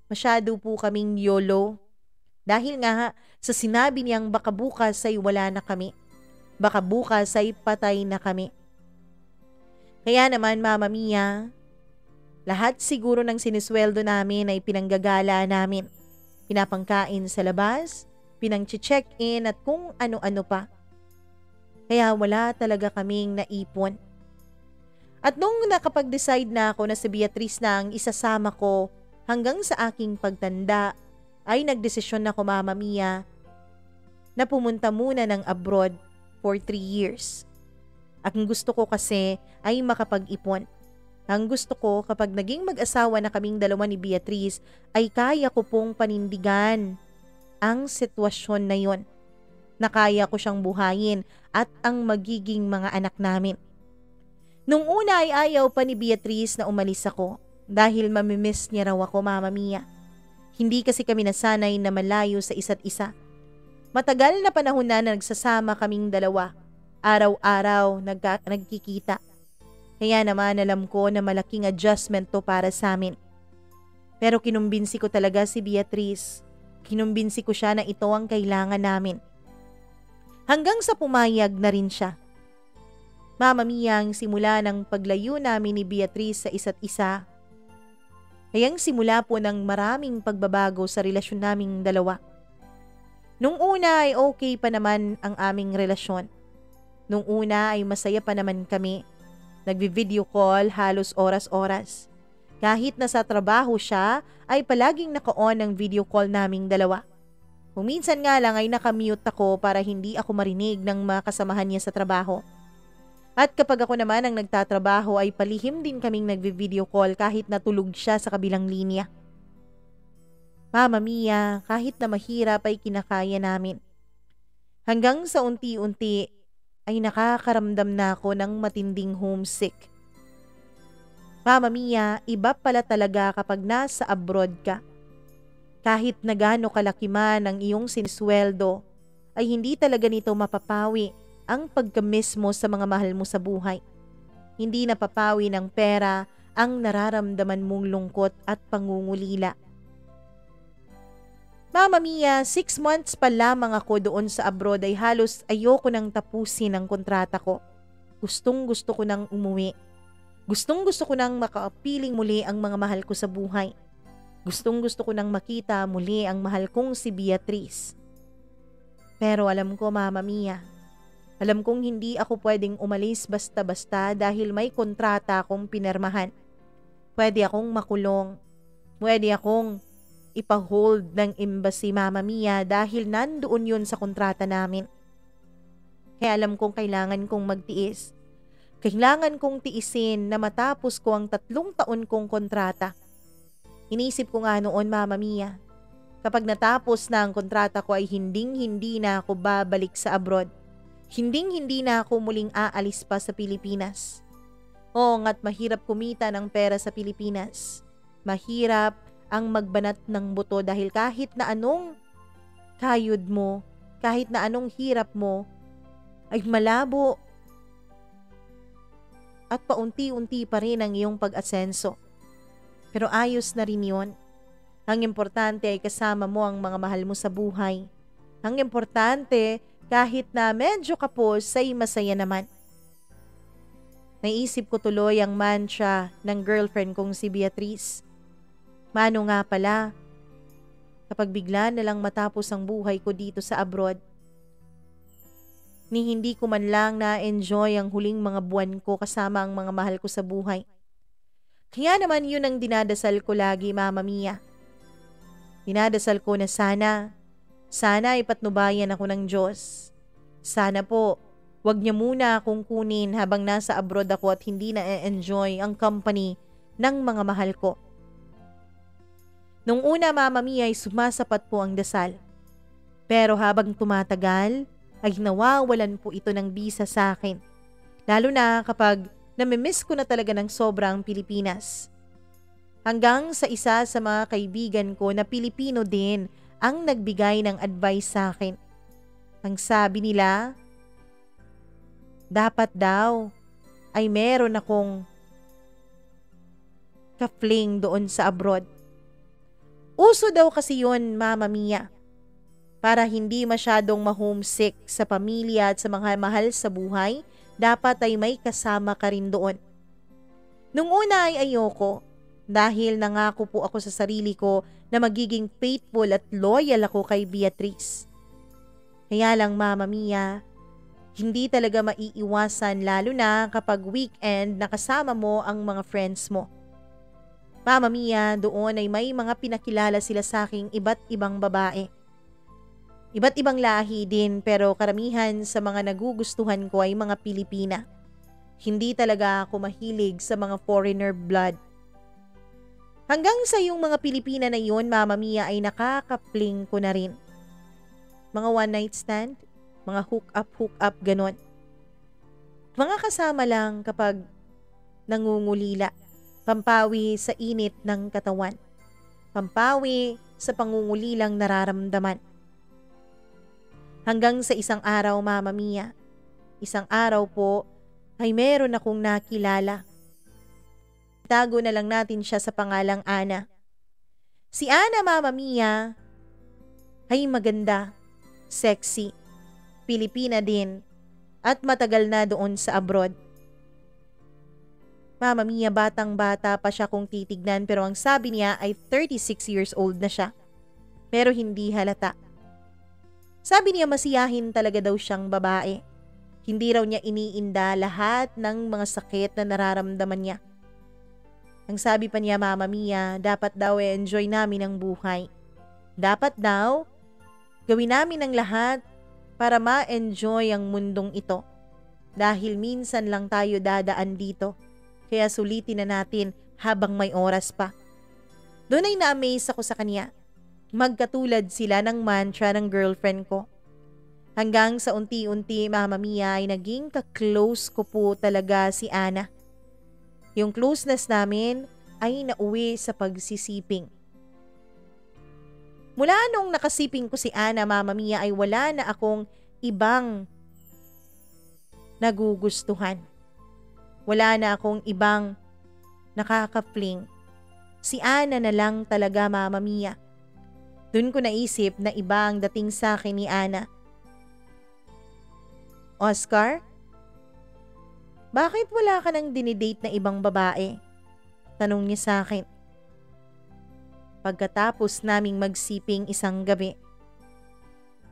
Masyado po kaming YOLO. Dahil nga sa sinabi niyang baka bukas ay wala na kami. Baka bukas ay patay na kami. Kaya naman, Mama Mia, lahat siguro ng sinisweldo namin ay pinanggagala namin. Pinapangkain sa labas, pinang-check-in at kung ano-ano pa. Kaya wala talaga kaming naipon. At nung nakapag-decide na ako na si Beatrice na ang isasama ko hanggang sa aking pagtanda, ay nagdesisyon ako, Mama Mia, na pumunta muna ng abroad for 3 years. Ang gusto ko kasi ay makapag-ipon. Ang gusto ko kapag naging mag-asawa na kaming dalawa ni Beatrice ay kaya ko pong panindigan ang sitwasyon na yon. Na kaya ko siyang buhayin at ang magiging mga anak namin. Nung una ay ayaw pa ni Beatrice na umalis ako dahil mamimiss niya raw ako, Mama Mia. Hindi kasi kami nasanay na malayo sa isa't isa. Matagal na panahon na nagsasama kaming dalawa. Araw-araw nagkikita. Kaya naman alam ko na malaking adjustment to para sa amin. Pero kinumbinsi ko talaga si Beatrice. Kinumbinsi ko siya na ito ang kailangan namin. Hanggang sa pumayag na rin siya. Mama Mia, ang simula ng paglayo namin ni Beatrice sa isa't isa ay ang simula po ng maraming pagbabago sa relasyon naming dalawa. Nung una ay okay pa naman ang aming relasyon. Nung una ay masaya pa naman kami. Nagvi-video call halos oras-oras. Kahit nasa trabaho siya ay palaging naka-on ang video call naming dalawa. Kung minsan nga lang ay nakamute ako para hindi ako marinig ng mga kasamahan niya sa trabaho. At kapag ako naman ang nagtatrabaho ay palihim din kaming nagvi-video call kahit natulog siya sa kabilang linya. Mama Mia, kahit na mahirap ay kinakaya namin. Hanggang sa unti-unti ay nakakaramdam na ako ng matinding homesick. Mama Mia, iba pala talaga kapag nasa abroad ka. Kahit na gaano kalaki man ang iyong sinisweldo, ay hindi talaga nito mapapawi ang pagka-miss mo sa mga mahal mo sa buhay. Hindi napapawi ng pera ang nararamdaman mong lungkot at pangungulila. Mama Mia, 6 months pa lamang ako doon sa abroad ay halos ayoko nang tapusin ang kontrata ko. Gustong-gusto ko nang umuwi. Gustong-gusto ko nang makapiling muli ang mga mahal ko sa buhay. Gustong-gusto ko nang makita muli ang mahal kong si Beatrice. Pero alam ko, Mama Mia, alam kong hindi ako pwedeng umalis basta-basta dahil may kontrata akong pinirmahan. Pwede akong makulong. Pwede akong ipa-hold ng embassy, Mama Mia, dahil nandoon yun sa kontrata namin. Kaya alam kong kailangan kong magtiis. Kailangan kong tiisin na matapos ko ang 3 taon kong kontrata. Inisip ko nga noon, Mama Mia, kapag natapos na ang kontrata ko ay hinding-hindi na ako babalik sa abroad. Hinding-hindi na ako muling aalis pa sa Pilipinas. Oo nga't mahirap kumita ng pera sa Pilipinas. Mahirap ang magbanat ng buto dahil kahit na anong kayod mo, kahit na anong hirap mo, ay malabo at paunti-unti pa rin ang iyong pag-asenso. Pero ayos na rin yun. Ang importante ay kasama mo ang mga mahal mo sa buhay. Ang importante, kahit na medyo kapos, ay masaya naman. Naisip ko tuloy ang mantra ng girlfriend kong si Beatrice. Mano nga pala, kapag bigla na lang matapos ang buhay ko dito sa abroad, ni hindi ko man lang na-enjoy ang huling mga buwan ko kasama ang mga mahal ko sa buhay. Kaya naman yun ang dinadasal ko lagi, Mama Mia. Dinadasal ko na sana ipatnubayan ako ng Diyos. Sana po, wag niya muna akong kunin habang nasa abroad ako at hindi na-enjoy ang company ng mga mahal ko. Nung una, Mama Mia, ay sumasapat po ang dasal. Pero habang tumatagal, ay nawawalan po ito ng bisa sa akin. Lalo na kapag namimiss ko na talaga ng sobrang Pilipinas. Hanggang sa isa sa mga kaibigan ko na Pilipino din ang nagbigay ng advice sa akin. Ang sabi nila, dapat daw ay meron akong ka-fling doon sa abroad. Uso daw kasi yun, Mama Mia, para hindi masyadong ma-homesick sa pamilya at sa mga mahal sa buhay, dapat ay may kasama ka rin doon. Nung una ay ayoko, dahil nangako po ako sa sarili ko na magiging faithful at loyal ako kay Beatrice. Kaya lang, Mama Mia, hindi talaga maiiwasan lalo na kapag weekend nakasama mo ang mga friends mo. Mama Mia, doon ay may mga pinakilala sila sa aking iba't ibang babae. Iba't ibang lahi din pero karamihan sa mga nagugustuhan ko ay mga Pilipina. Hindi talaga ako mahilig sa mga foreigner blood. Hanggang sa yung mga Pilipina na yun, Mama Mia, ay nakakapling ko na rin. Mga one night stand, mga hook up, ganon. Mga kasama lang kapag nangungulila, pampawi sa init ng katawan, pampawi sa pangungulilang nararamdaman. Hanggang sa isang araw, Mama Mia, isang araw po ay meron akong nakilala. Itago na lang natin siya sa pangalang Ana. Si Ana, Mama Mia, ay maganda, sexy, Pilipina din, at matagal na doon sa abroad. Mama Mia, batang-bata pa siya kung titignan pero ang sabi niya ay 36 years old na siya. Pero hindi halata. Sabi niya masiyahin talaga daw siyang babae. Hindi raw niya iniinda lahat ng mga sakit na nararamdaman niya. Ang sabi pa niya, Mama Mia, dapat daw enjoy namin ang buhay. Dapat daw gawin namin ang lahat para ma-enjoy ang mundong ito. Dahil minsan lang tayo dadaan dito. Kaya sulitin na natin habang may oras pa. Doon ay na-amaze ako sa kanya. Magkatulad sila ng mantra ng girlfriend ko. Hanggang sa unti-unti, Mama Mia, ay naging ka-close ko po talaga si Ana. Yung closeness namin ay nauwi sa pagsisiping. Mula nung nakasiping ko si Ana, Mama Mia, ay wala na akong ibang nagugustuhan. Wala na akong ibang nakaka-fling. Si Ana na lang talaga, Mama Mia. Doon ko naisip na iba ang dating sa akin ni Ana. Oscar? Bakit wala ka nang dinidate na ibang babae? Tanong niya sa akin. Pagkatapos naming magsiping isang gabi.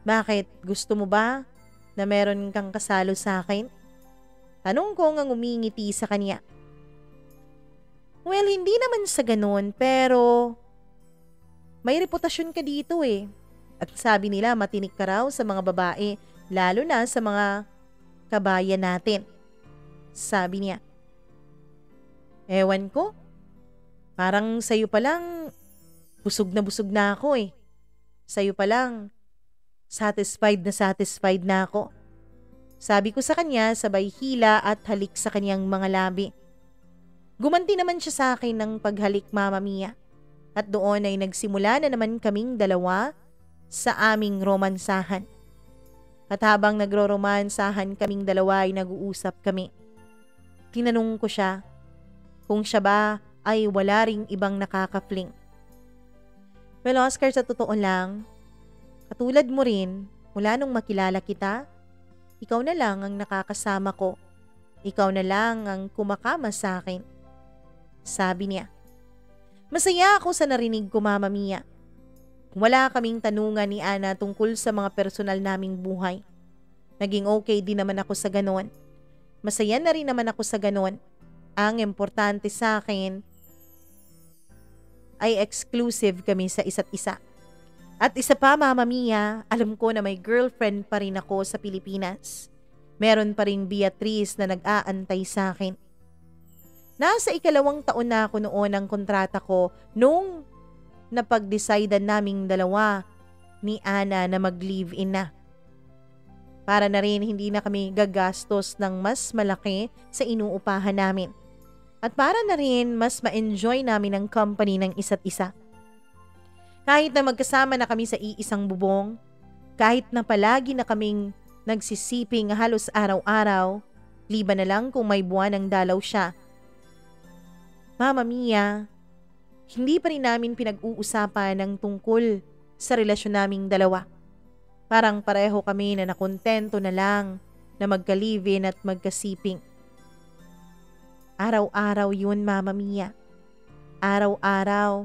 Bakit? Gusto mo ba na meron kang kasalo sa akin? Tanong ko ngang umingiti sa kanya. Well, hindi naman sa ganun, pero may reputasyon ka dito eh. At sabi nila matinik ka raw sa mga babae, lalo na sa mga kabayan natin. Sabi niya. Ewan ko. Parang sa'yo pa lang, busog na ako eh. Sa'yo pa lang, satisfied na ako. Sabi ko sa kanya, sabay hila at halik sa kanyang mga labi. Gumanti naman siya sa akin ng paghalik, Mama Mia. At doon ay nagsimula na naman kaming dalawa sa aming romansahan. At habang nagro-romansahan kaming dalawa ay nag-uusap kami. Tinanong ko siya kung siya ba ay wala ring ibang nakaka-fling. Well, Oscar, sa totoo lang, katulad mo rin, mula nung makilala kita, ikaw na lang ang nakakasama ko. Ikaw na lang ang kumakama sa akin. Sabi niya. Masaya ako sa narinig ko, Mama Mia. Wala kaming tanungan ni Ana tungkol sa mga personal naming buhay. Naging okay din naman ako sa ganon. Masaya na rin naman ako sa ganon. Ang importante sa akin ay exclusive kami sa isa't isa. At isa pa, Mama Mia, alam ko na may girlfriend pa rin ako sa Pilipinas. Meron pa ring Beatrice na nag-aantay sa akin. Nasa 2 taon na ako noon ang kontrata ko nung napag-decidean naming dalawa ni Ana na mag-live-in na. Para na rin hindi na kami gagastos ng mas malaki sa inuupahan namin. At para na rin mas ma-enjoy namin ang company ng isa't isa. Kahit na magkasama na kami sa iisang bubong, kahit na palagi na kaming nagsisiping halos araw-araw, liban na lang kung may buwan ang dalaw siya. Mama Mia, hindi pa rin namin pinag-uusapan ng tungkol sa relasyon naming dalawa. Parang pareho kami na nakontento na lang na magka-live-in at magkasiping. Araw-araw yun, Mama Mia. Araw-araw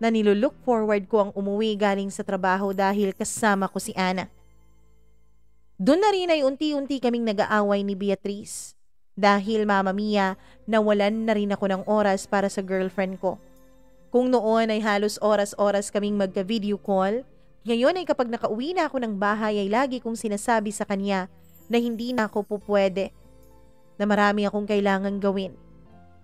na nilulook forward ko ang umuwi galing sa trabaho dahil kasama ko si Ana. Doon na rin ay unti-unti kaming nag-aaway ni Beatrice. Dahil, Mama Mia, nawalan na rin ako ng oras para sa girlfriend ko. Kung noon ay halos oras-oras kaming magka-video call, ngayon ay kapag nakauwi na ako ng bahay ay lagi kong sinasabi sa kanya na hindi na ako pupwede, na marami akong kailangan gawin.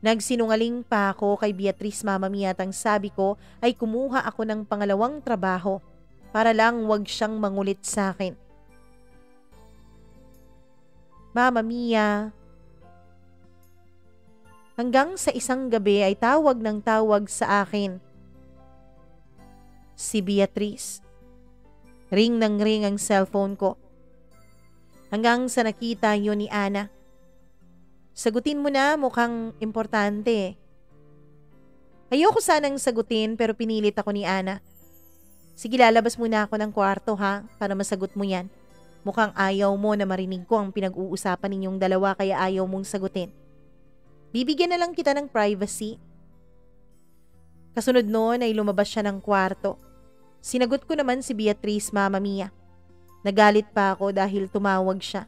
Nagsinungaling pa ako kay Beatrice, Mama Mia, at ang sabi ko ay kumuha ako ng pangalawang trabaho para lang wag siyang mangulit sa akin. Mama Mia, Hanggang sa isang gabi ay tawag ng tawag sa akin si Beatrice. Ring ng ring ang cellphone ko. Hanggang sa nakita yun ni Ana. Sagutin mo na, mukhang importante. Ayoko sanang sagutin pero pinilit ako ni Ana. Sige, lalabas muna ako ng kwarto ha, para masagot mo yan. Mukhang ayaw mo na marinig ko ang pinag-uusapan ninyong dalawa kaya ayaw mong sagutin. Bibigyan na lang kita ng privacy. Kasunod noon ay lumabas siya ng kwarto. Sinagot ko naman si Beatrice, Mama Mia. Nagalit pa ako dahil tumawag siya.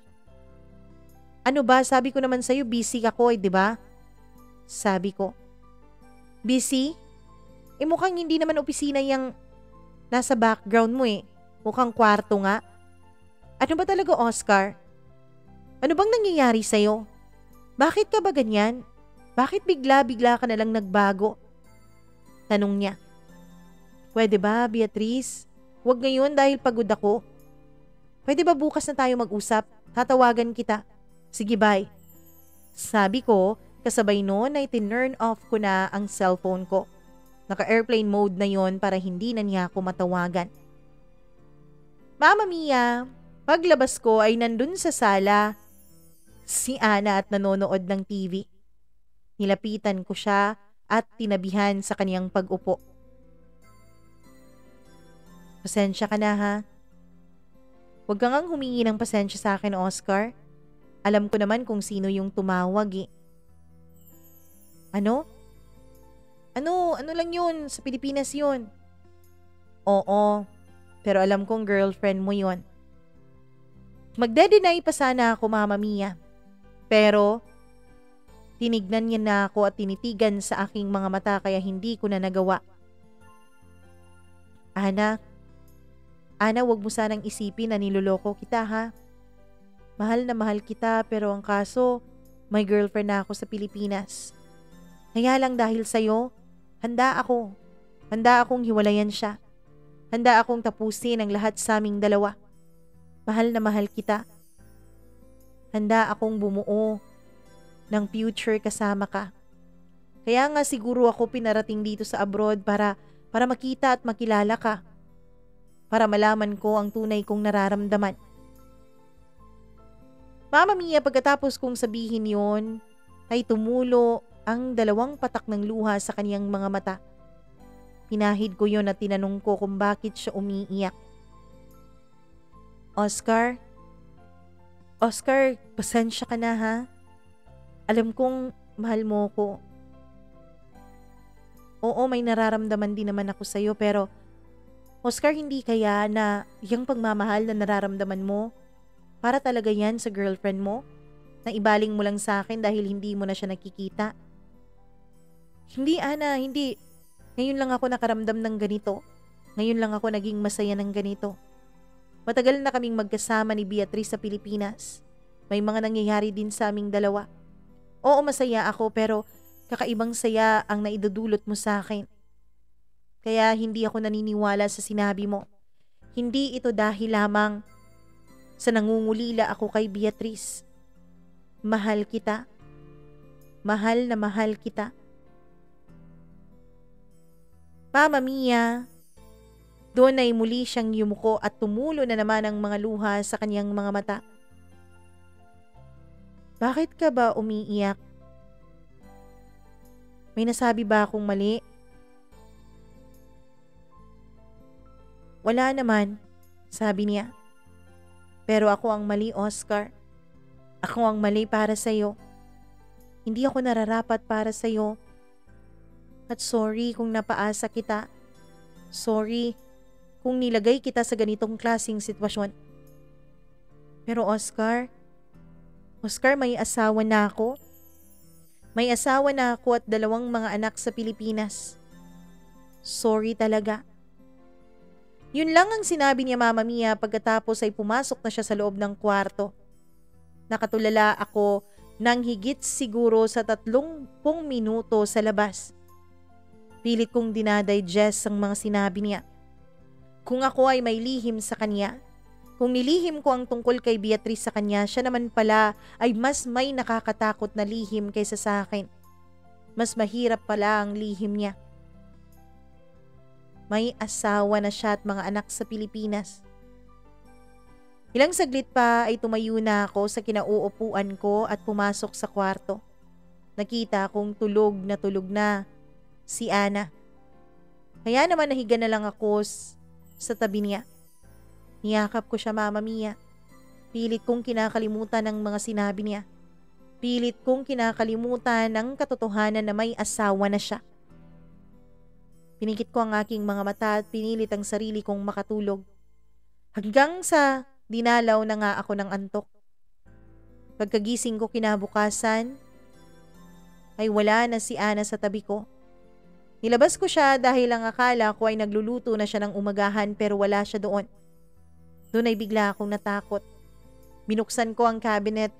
Ano ba, sabi ko naman sa'yo busy ako di ba? Sabi ko. Busy? Mukhang hindi naman opisina yung nasa background mo Mukhang kwarto nga. Ano ba talaga, Oscar? Ano bang nangyayari sa'yo? Bakit ka ba ganyan? Bakit bigla-bigla ka na lang nagbago? Tanong niya. Pwede ba, Beatrice? Huwag ngayon dahil pagod ako. Pwede ba bukas na tayo mag-usap? Tatawagan kita. Sige, bye. Sabi ko, kasabay noon ay tinurn off ko na ang cellphone ko. Naka-airplane mode na yon para hindi na niya ako matawagan. Mama Mia, paglabas ko ay nandun sa sala si Ana at nanonood ng TV. Nilapitan ko siya at tinabihan sa kaniyang pag-upo. Pasensya ka na ha. Huwag kang humingi ng pasensya sa akin, Oscar. Alam ko naman kung sino yung tumawag Ano? Ano lang yun? Sa Pilipinas yun. Oo, pero alam kong girlfriend mo yun. Magde-deny pa sana ako, Mama Mia. Pero tinignan niya na ako at tinitigan sa aking mga mata kaya hindi ko na nagawa. Ana, wag mo sanang isipin na niloloko kita ha. Mahal na mahal kita pero ang kaso, may girlfriend na ako sa Pilipinas. Kaya lang dahil sa'yo, handa akong hiwalayan siya. Handa akong tapusin ang lahat sa aming dalawa. Mahal na mahal kita. Handa akong bumuo ng future kasama ka. Kaya nga siguro ako pinarating dito sa abroad para makita at makilala ka. Para malaman ko ang tunay kong nararamdaman. Mama Mia, pagkatapos kong sabihin yon, ay tumulo ang 2 patak ng luha sa kaniyang mga mata. Pinahid ko yon at tinanong ko kung bakit siya umiiyak. Oscar, pasensya ka na ha. Alam kong mahal mo ko. Oo, may nararamdaman din naman ako sa'yo pero Oscar, hindi kaya na yung pagmamahal na nararamdaman mo, para talaga yan sa girlfriend mo? Na ibaling mo lang sa akin dahil hindi mo na siya nakikita? Hindi, Ana, hindi. Ngayon lang ako nakaramdam ng ganito. Ngayon lang ako naging masaya ng ganito. Matagal na kaming magkasama ni Beatrice sa Pilipinas. May mga nangyayari din sa aming dalawa. Oo, masaya ako pero kakaibang saya ang naidudulot mo sa akin. Kaya hindi ako naniniwala sa sinabi mo. Hindi ito dahil lamang sa nangungulila ako kay Beatrice. Mahal kita. Mahal na mahal kita. Mama Mia, doon ay muli siyang yumuko at tumulo na naman ang mga luha sa kanyang mga mata. Bakit ka ba umiiyak? May nasabi ba akong mali? Wala naman, sabi niya. Pero ako ang mali, Oscar. Ako ang mali para sa'yo. Hindi ako nararapat para sa'yo. At sorry kung napaasa kita. Sorry kung nilagay kita sa ganitong klaseng sitwasyon. Pero Oscar, may asawa na ako. May asawa na ako at 2 mga anak sa Pilipinas. Sorry talaga. Yun lang ang sinabi niya, Mama Mia, pagkatapos ay pumasok na siya sa loob ng kwarto. Nakatulala ako ng higit siguro sa 30 minuto sa labas. Pilit kong dinadigest ang mga sinabi niya. Kung ako ay may lihim sa kanya, kung nilihim ko ang tungkol kay Beatrice sa kanya, siya naman pala ay mas may nakakatakot na lihim kaysa sa akin. mas mahirap pala ang lihim niya. May asawa na siya at mga anak sa Pilipinas. Ilang saglit pa ay tumayo na ako sa kinauupuan ko at pumasok sa kwarto. Nakita kong tulog na si Ana. Kaya naman nahiga na lang ako sa tabi niya. Niyakap ko siya, Mama Mia. Pilit kong kinakalimutan ang mga sinabi niya. Pilit kong kinakalimutan ang katotohanan na may asawa na siya. Pinikit ko ang aking mga mata at pinilit ang sarili kong makatulog. Hanggang sa dinalaw na nga ako ng antok. Pagkagising ko kinabukasan, ay wala na si Ana sa tabi ko. Nilabas ko siya dahil ang akala ko ay nagluluto na siya ng umagahan pero wala siya doon. Doon ay bigla akong natakot. Binuksan ko ang cabinet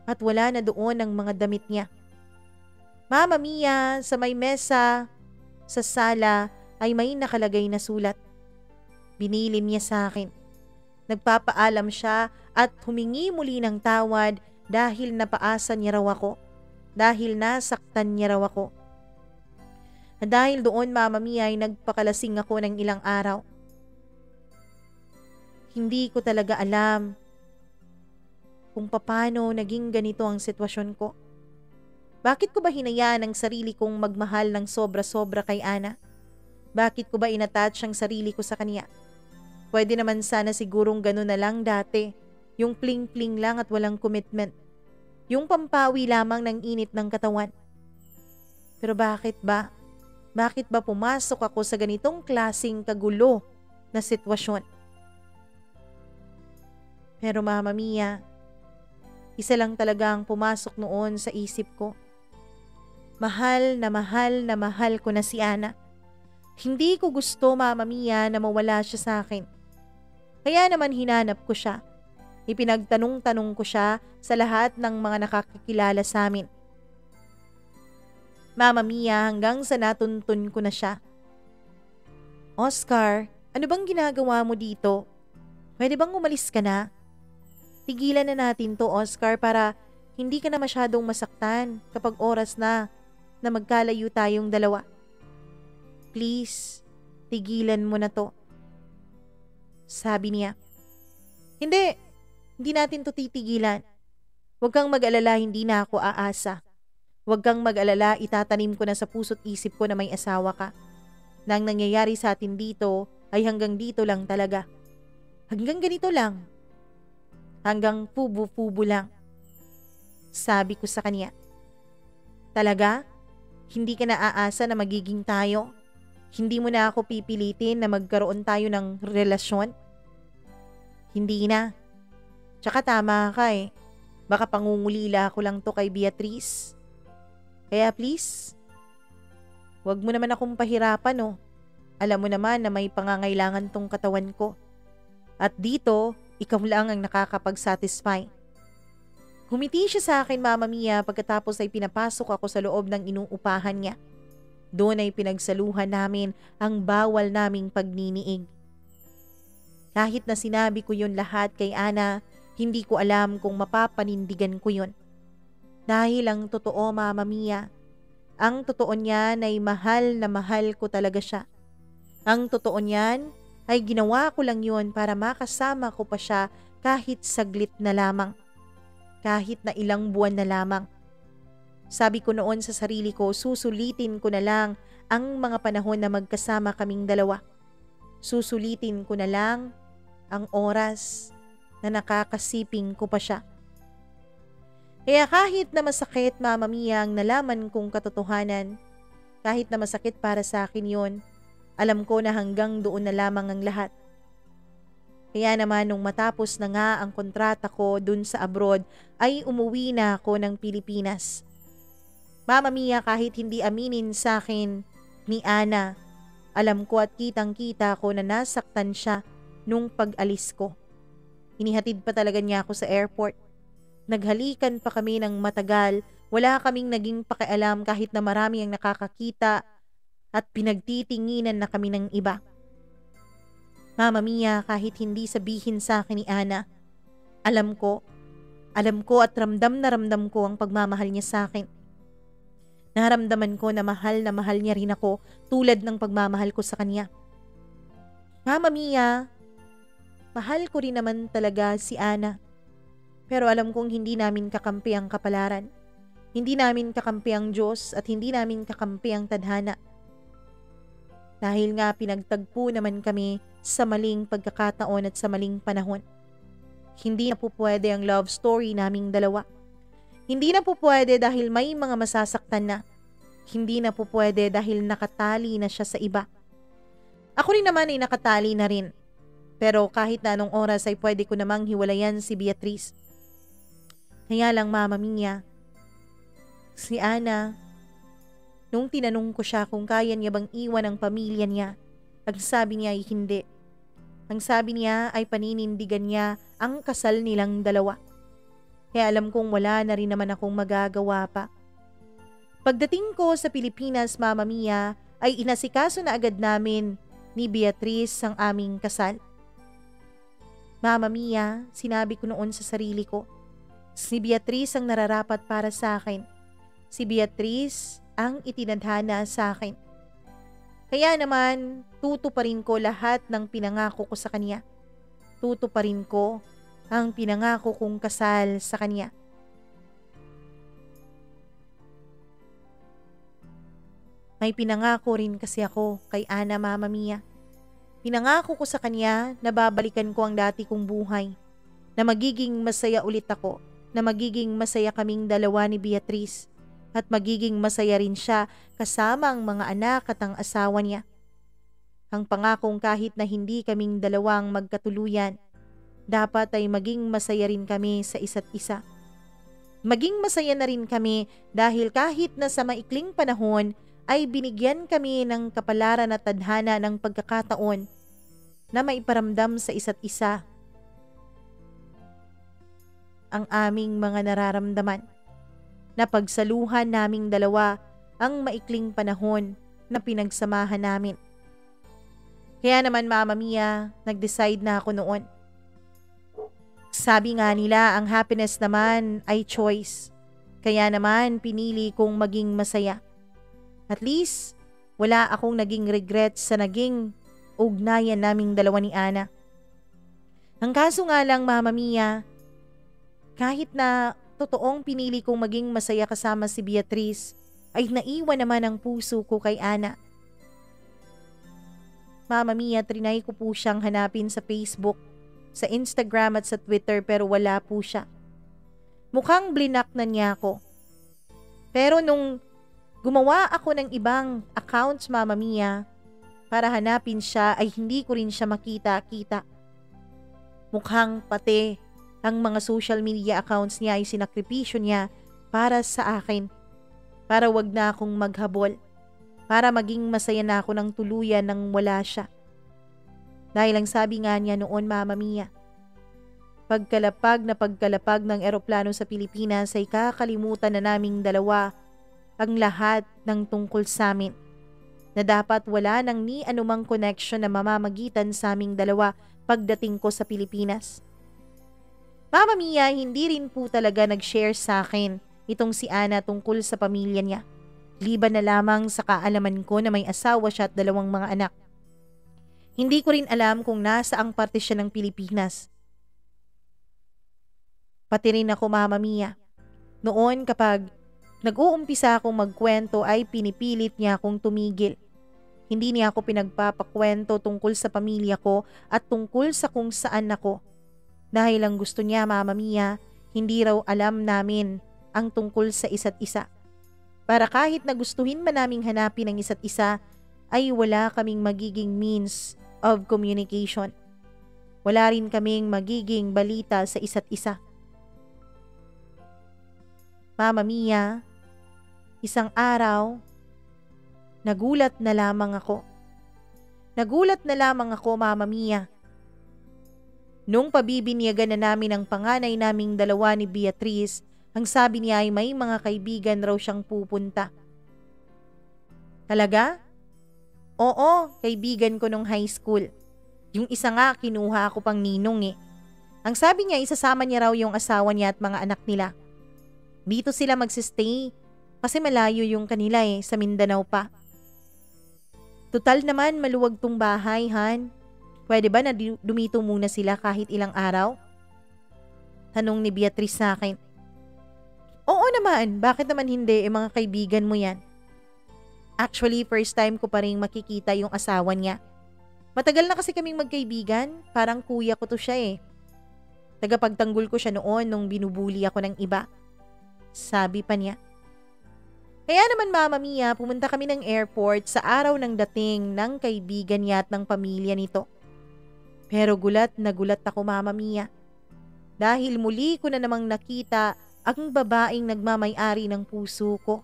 at wala na doon ang mga damit niya. Mama Mia, sa may mesa, sa sala ay may nakalagay na sulat. Binilin niya sa akin. Nagpapaalam siya at humingi muli ng tawad dahil napaasa niya raw ako. Dahil nasaktan niya raw ako. At dahil doon, Mama Mia, ay nagpakalasing ako ng ilang araw. Hindi ko talaga alam kung paano naging ganito ang sitwasyon ko. Bakit ko ba hinayaan ang sarili kong magmahal ng sobra-sobra kay Ana? Bakit ko ba inattach ang sarili ko sa kanya? Pwede naman sana sigurong gano'n na lang dati. Yung pling-pling lang at walang commitment. Yung pampawi lamang ng init ng katawan. Pero bakit ba? Bakit ba pumasok ako sa ganitong klaseng kagulo na sitwasyon? Pero Mama Mia, isa lang talaga ang pumasok noon sa isip ko. Mahal na mahal na mahal ko na si Ana. Hindi ko gusto, Mama Mia, na mawala siya sa akin. Kaya naman hinanap ko siya. Ipinagtanong-tanong ko siya sa lahat ng mga nakakakilala sa amin. Mama Mia, hanggang sa natuntun ko na siya. Oscar, ano bang ginagawa mo dito? Pwede bang umalis ka na? Tigilan na natin to, Oscar, para hindi ka na masyadong masaktan kapag oras na magkalayo tayong dalawa. Please, tigilan mo na to. Sabi niya. Hindi natin to titigilan. Huwag kang mag-alala, hindi na ako aasa. Huwag kang mag-alala, itatanim ko na sa puso't isip ko na may asawa ka. Na ang nangyayari sa atin dito ay hanggang dito lang talaga. Hanggang ganito lang. Hanggang pubo-pubo lang. Sabi ko sa kanya. Talaga? Hindi ka na aasa na magiging tayo? Hindi mo na ako pipilitin na magkaroon tayo ng relasyon? Hindi na. Tsaka tama ka eh. Baka pangungulila ko lang to kay Beatrice. Kaya please, wag mo naman akong pahirapan oh. Alam mo naman na may pangangailangan tong katawan ko. At dito, ikaw lang ang nakakapag-satisfy. Humiti siya sa akin, Mama Mia, pagkatapos ay pinapasok ako sa loob ng inuupahan niya. Doon ay pinagsaluhan namin ang bawal naming pagniniig. Kahit na sinabi ko yun lahat kay Ana, hindi ko alam kung mapapanindigan ko yun. Dahil ang totoo, Mama Mia, ang totoo niyan ay mahal na mahal ko talaga siya. Ang totoo niyan ay ginawa ko lang yun para makasama ko pa siya kahit saglit na lamang. Kahit na ilang buwan na lamang. Sabi ko noon sa sarili ko, susulitin ko na lang ang mga panahon na magkasama kaming dalawa. Susulitin ko na lang ang oras na nakakasiping ko pa siya. Kaya kahit na masakit, Mama Mia, ang nalaman kong katotohanan, kahit na masakit para sa akin yon, alam ko na hanggang doon na lamang ang lahat. Kaya naman nung matapos na nga ang kontrata ko dun sa abroad, ay umuwi na ako ng Pilipinas. Mama Mia, kahit hindi aminin sa akin ni Ana, alam ko at kitang-kita ko na nasaktan siya nung pag-alis ko. Inihatid pa talaga niya ako sa airport. Naghalikan pa kami ng matagal, wala kaming naging pakialam kahit na marami ang nakakakita at pinagtitinginan na kami ng iba. Mama Mia, kahit hindi sabihin sa akin ni Ana, alam ko at ramdam na ramdam ko ang pagmamahal niya sa akin. Naramdaman ko na mahal niya rin ako tulad ng pagmamahal ko sa kanya. Mama Mia, mahal ko rin naman talaga si Ana. Pero alam kong hindi namin kakampi ang kapalaran. Hindi namin kakampi ang Diyos at hindi namin kakampi ang tadhana. Dahil nga pinagtagpo naman kami sa maling pagkakataon at sa maling panahon. Hindi na po pwede ang love story naming dalawa. Hindi na po pwede dahil may mga masasaktan na. Hindi na po pwede dahil nakatali na siya sa iba. Ako rin naman ay nakatali na rin. Pero kahit na anong oras ay pwede ko namang hiwalayan si Beatrice. Kaya lang Mama Mia, si Ana, nung tinanong ko siya kung kaya niya bang iwan ang pamilya niya, ang sabi niya ay hindi. Ang sabi niya ay paninindigan niya ang kasal nilang dalawa. Kaya alam kong wala na rin naman akong magagawa pa. Pagdating ko sa Pilipinas, Mama Mia, ay inasikaso na agad namin ni Beatrice ang aming kasal. Mama Mia, sinabi ko noon sa sarili ko, si Beatrice ang nararapat para sa akin. Si Beatrice ang itinadhana sa akin. Kaya naman, tutuparin ko lahat ng pinangako ko sa kanya. Tutuparin ko ang pinangako kong kasal sa kanya. May pinangako rin kasi ako kay Ana, Mama Mia. Pinangako ko sa kanya na babalikan ko ang dati kong buhay, na magiging masaya ulit ako, na magiging masaya kaming dalawa ni Beatrice, at magiging masaya rin siya kasama ang mga anak at ang asawa niya. Ang pangakong kahit na hindi kaming dalawang magkatuluyan, dapat ay maging masaya rin kami sa isa't isa. Maging masaya na rin kami dahil kahit na sa maikling panahon ay binigyan kami ng kapalaran at tadhana ng pagkakataon na maiparamdam sa isa't isa ang aming mga nararamdaman. Napagsaluhan naming dalawa ang maikling panahon na pinagsamahan namin. Kaya naman Mama Mia, nag-decide na ako noon. Sabi nga nila, ang happiness naman ay choice. Kaya naman pinili kong maging masaya. At least, wala akong naging regret sa naging ugnayan naming dalawa ni Ana. Ang kaso nga lang Mama Mia, kahit na totoong pinili kong maging masaya kasama si Beatrice, ay naiwan naman ang puso ko kay Ana. Mama Mia, trinay ko po siyang hanapin sa Facebook, sa Instagram at sa Twitter pero wala po siya. Mukhang blinak na niya ako. Pero nung gumawa ako ng ibang accounts Mama Mia para hanapin siya ay hindi ko rin siya makita-kita. Mukhang pati ang mga social media accounts niya ay sinakripisyo niya para sa akin. Para wag na akong maghabol. Para maging masaya na ako ng tuluyan nang wala siya. Dahil ang sabi nga niya noon Mama Mia, pagkalapag ng eroplano sa Pilipinas ay kakalimutan na naming dalawa ang lahat ng tungkol sa amin. Na dapat wala nang ni anumang connection na mamamagitan sa aming dalawa pagdating ko sa Pilipinas. Mama Mia, hindi rin po talaga nag-share sa akin itong si Ana tungkol sa pamilya niya. Liban na lamang sa kaalaman ko na may asawa siya at dalawang mga anak. Hindi ko rin alam kung nasa ang parte siya ng Pilipinas. Pati rin ako Mama Mia. Noon kapag nag-uumpisa akong magkwento ay pinipilit niya akong tumigil. Hindi niya ako pinagpapakwento tungkol sa pamilya ko at tungkol sa kung saan ako. Dahil ang gusto niya Mama Mia, hindi raw alam namin ang tungkol sa isa't isa. Para kahit nagustuhin man naming hanapin ang isa't isa, ay wala kaming magiging means of communication. Wala rin kaming magiging balita sa isa't isa. Mama Mia, isang araw, nagulat na lamang ako. Nagulat na lamang ako, Mama Mia. Nung pabibinyagan na namin ang panganay naming dalawa ni Beatrice, ang sabi niya ay may mga kaibigan raw siyang pupunta. Talaga? Oo, kaibigan ko nung high school. Yung isa nga kinuha ako pang ninong eh. Ang sabi niya isasama niya raw yung asawa niya at mga anak nila. Dito sila magsistay Kasi malayo yung kanila sa Mindanao pa. Total naman maluwag tong bahay, Han. Pwede ba na dumito muna sila kahit ilang araw? Tanong ni Beatrice sa akin. Oo naman, bakit naman hindi, mga kaibigan mo yan. Actually, first time ko pa rin makikita yung asawa niya. Matagal na kasi kaming magkaibigan, parang kuya ko to siya. Tagapagtanggol ko siya noon nung binubuli ako ng iba. Sabi pa niya. Kaya naman Mama Mia, pumunta kami ng airport sa araw ng dating ng kaibigan niya at ng pamilya nito. Pero gulat na gulat ako Mama Mia. Dahil muli ko na namang nakita ang babaeng nagmamay-ari ng puso ko.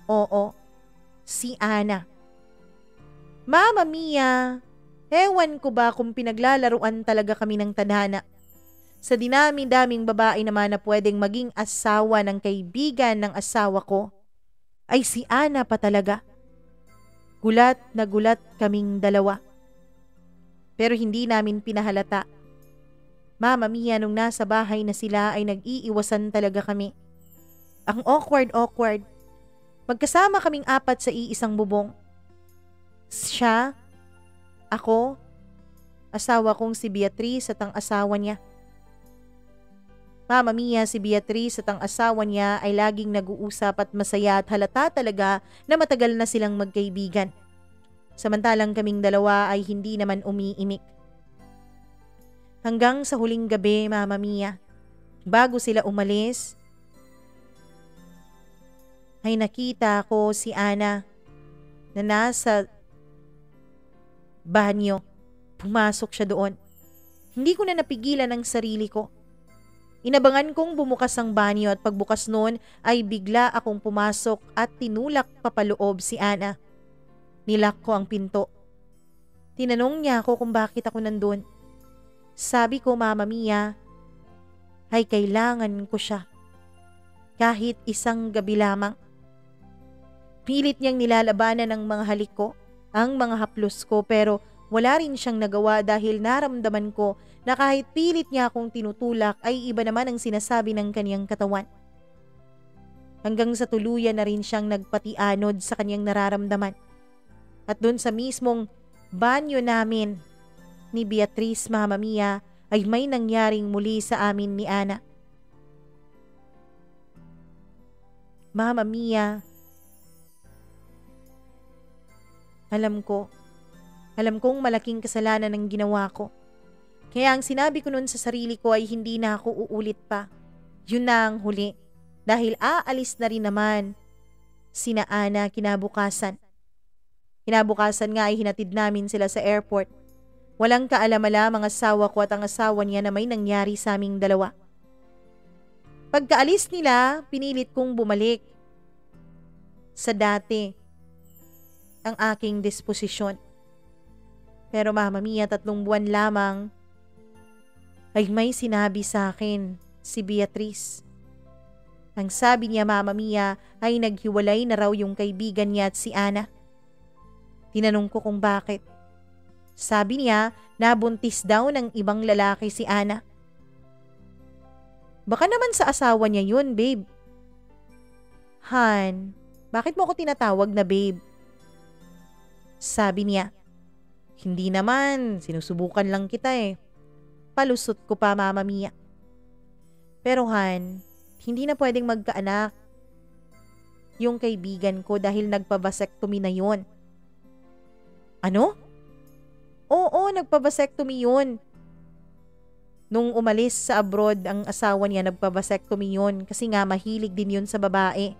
Oo, si Ana. Mama Mia, ewan ko ba kung pinaglalaruan talaga kami ng tadhana. Sa dinami-daming babae naman na pwedeng maging asawa ng kaibigan ng asawa ko, ay si Ana pa talaga. Gulat na gulat kaming dalawa. Pero hindi namin pinahalata. Mama Mia, nung nasa bahay na sila ay nag-iiwasan talaga kami. Ang awkward. Magkasama kaming apat sa iisang bubong. Siya, ako, asawa kong si Beatrice at ang asawa niya. Mama Mia, si Beatrice at ang asawa niya ay laging nag-uusap at masaya at halata talaga na matagal na silang magkaibigan. Samantalang kaming dalawa ay hindi naman umiimik. Hanggang sa huling gabi, Mama Mia, bago sila umalis, ay nakita ko si Ana na nasa banyo. Pumasok siya doon. Hindi ko na napigilan ang sarili ko. Inabangan kong bumukas ang banyo at pagbukas noon ay bigla akong pumasok at tinulak papaloob si Ana. Nilak ko ang pinto. Tinanong niya ako kung bakit ako nandun. Sabi ko, Mama Mia, ay kailangan ko siya. Kahit isang gabi lamang. Pilit niyang nilalabanan ng mga halik ko, ang mga haplos ko, pero wala rin siyang nagawa dahil naramdaman ko na kahit pilit niya akong tinutulak ay iba naman ang sinasabi ng kaniyang katawan. Hanggang sa tuluyan na rin siyang nagpatianod sa kaniyang nararamdaman. At doon sa mismong banyo namin ni Beatrice, Mama Mia, ay may nangyaring muli sa amin ni Ana. Mama Mia, alam kong malaking kasalanan ang ginawa ko. Kaya ang sinabi ko noon sa sarili ko ay hindi na ako uulit pa. Yun na ang huli. Dahil aalis na rin naman sina Ana kinabukasan. Kinabukasan nga ay hinatid namin sila sa airport. Walang kaalam-alam ang asawa ko at ang asawa niya na may nangyari sa aming dalawa. Pagkaalis nila, pinilit kong bumalik sa dati ang aking disposisyon. Pero Mama Mia, 3 buwan lamang ay may sinabi sa akin si Beatrice. Ang sabi niya, Mama Mia, ay naghiwalay na raw yung kaibigan niya at si Ana. Tinanong ko kung bakit. Sabi niya, nabuntis daw ng ibang lalaki si Ana. Baka naman sa asawa niya yun, babe. Han, bakit mo ako tinatawag na babe? Sabi niya, hindi naman, sinusubukan lang kita Palusot ko pa, Mama Mia. Pero Han, hindi na pwedeng magkaanak yung kaibigan ko dahil nagpa-vasectomy na yun. Ano? Oo, nagpa-vasectomy yun. Nung umalis sa abroad ang asawa niya, nagpa-vasectomy yun kasi nga mahilig din yun sa babae.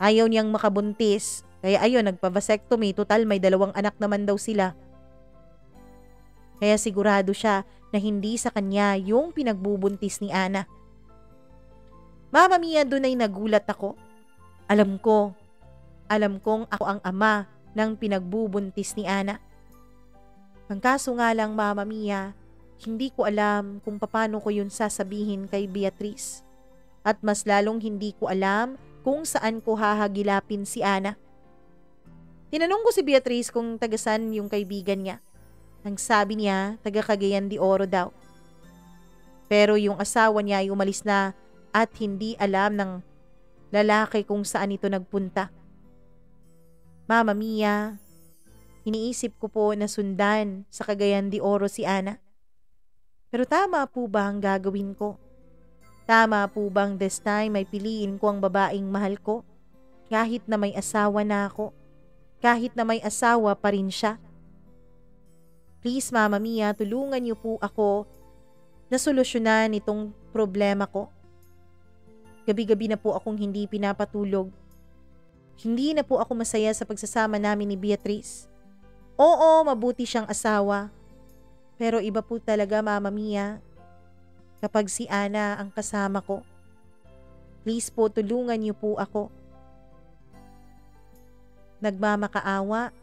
Ayaw niyang makabuntis. Kaya ayun, nagpa-vasectomy, total may 2 anak naman daw sila. Kaya sigurado siya na hindi sa kanya yung pinagbubuntis ni Ana. Mama Mia, doon ay nagulat ako. Alam kong ako ang ama ng pinagbubuntis ni Ana. Ang kaso nga lang, Mama Mia, hindi ko alam kung paano ko yun sasabihin kay Beatrice. At mas lalong hindi ko alam kung saan ko hahagilapin si Ana. Tinanong ko si Beatrice kung tagasan yung kaibigan niya. Ang sabi niya, taga Cagayan de Oro daw. Pero yung asawa niya ay umalis na at hindi alam ng lalaki kung saan ito nagpunta. Mama Mia, iniisip ko po na sundan sa Cagayan de Oro si Ana. Pero tama po ba ang gagawin ko? Tama po bang this time ay piliin ko ang babaeng mahal ko? Kahit na may asawa na ako. Kahit na may asawa pa rin siya. Please Mama Mia, tulungan niyo po ako na solusyonan itong problema ko. Gabi-gabi na po akong hindi pinapatulog. Hindi na po ako masaya sa pagsasama namin ni Beatrice. Oo, mabuti siyang asawa. Pero iba po talaga Mama Mia kapag si Ana ang kasama ko. Please po tulungan niyo po ako. Nagmamakaawa,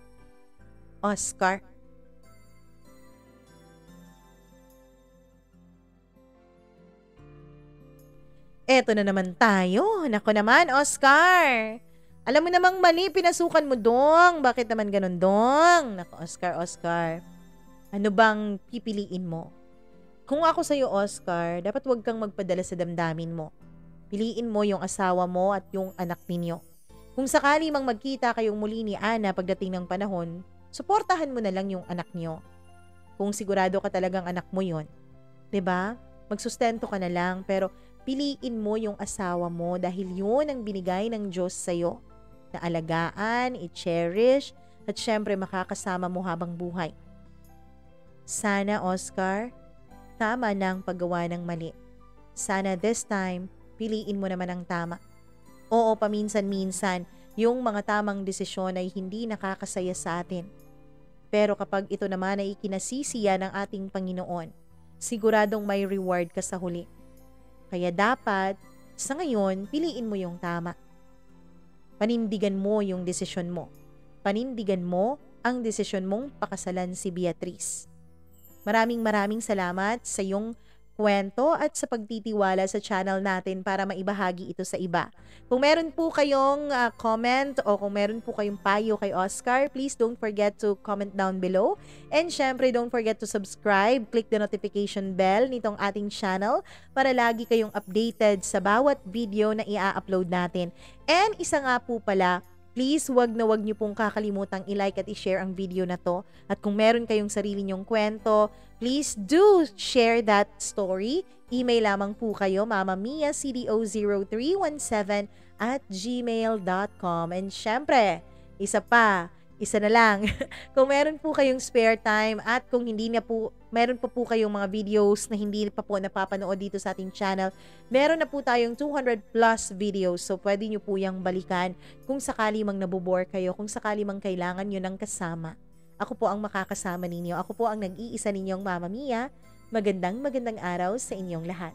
Oscar. Eto na naman tayo. Nako naman, Oscar. Alam mo namang mali, pinasukan mo dong. Bakit naman ganun dong? Nako, Oscar. Ano bang pipiliin mo? Kung ako sa'yo, Oscar, dapat huwag kang magpadala sa damdamin mo. Piliin mo yung asawa mo at yung anak ninyo. Kung sakali mang magkita kayong muli ni Ana pagdating ng panahon, suportahan mo na lang yung anak nyo. Kung sigurado ka talagang anak mo yon, 'di ba? Magsustento ka na lang pero piliin mo yung asawa mo dahil yun ang binigay ng Diyos sa'yo na alagaan, i-cherish at syempre makakasama mo habang buhay. Sana, Oscar, tama na ang paggawa ng mali. Sana this time, piliin mo naman ang tama. Oo, paminsan-minsan, yung mga tamang desisyon ay hindi nakakasaya sa atin. Pero kapag ito naman ay ikinasisiya ng ating Panginoon, siguradong may reward ka sa huli. Kaya dapat, sa ngayon, piliin mo yung tama. Panindigan mo yung desisyon mo. Panindigan mo ang desisyon mong pakasalan si Beatrice. Maraming salamat sa iyong kwento at sa pagtitiwala sa channel natin para maibahagi ito sa iba. Kung meron po kayong comment o kung meron po kayong payo kay Oscar, please don't forget to comment down below. And syempre, don't forget to subscribe, click the notification bell nitong ating channel para lagi kayong updated sa bawat video na i-upload natin. And isa nga po pala, please wag niyo pong kakalimutang i-like at i-share ang video na to. At kung meron kayong sarili nyong kwento, please do share that story. Email lamang po kayo mamamiacdo0317@gmail.com. And syempre, isa na lang. Kung meron po kayong spare time at kung hindi na po, meron pa po kayong mga videos na hindi pa po napapanood dito sa ating channel, meron na po tayong 200 plus videos. So, pwede nyo po yung balikan kung sakali mang nabobore kayo, kung sakali mang kailangan nyo ng kasama. Ako po ang makakasama ninyo. Ako po ang nag-iisa ninyong Mama Mia. Magandang araw sa inyong lahat.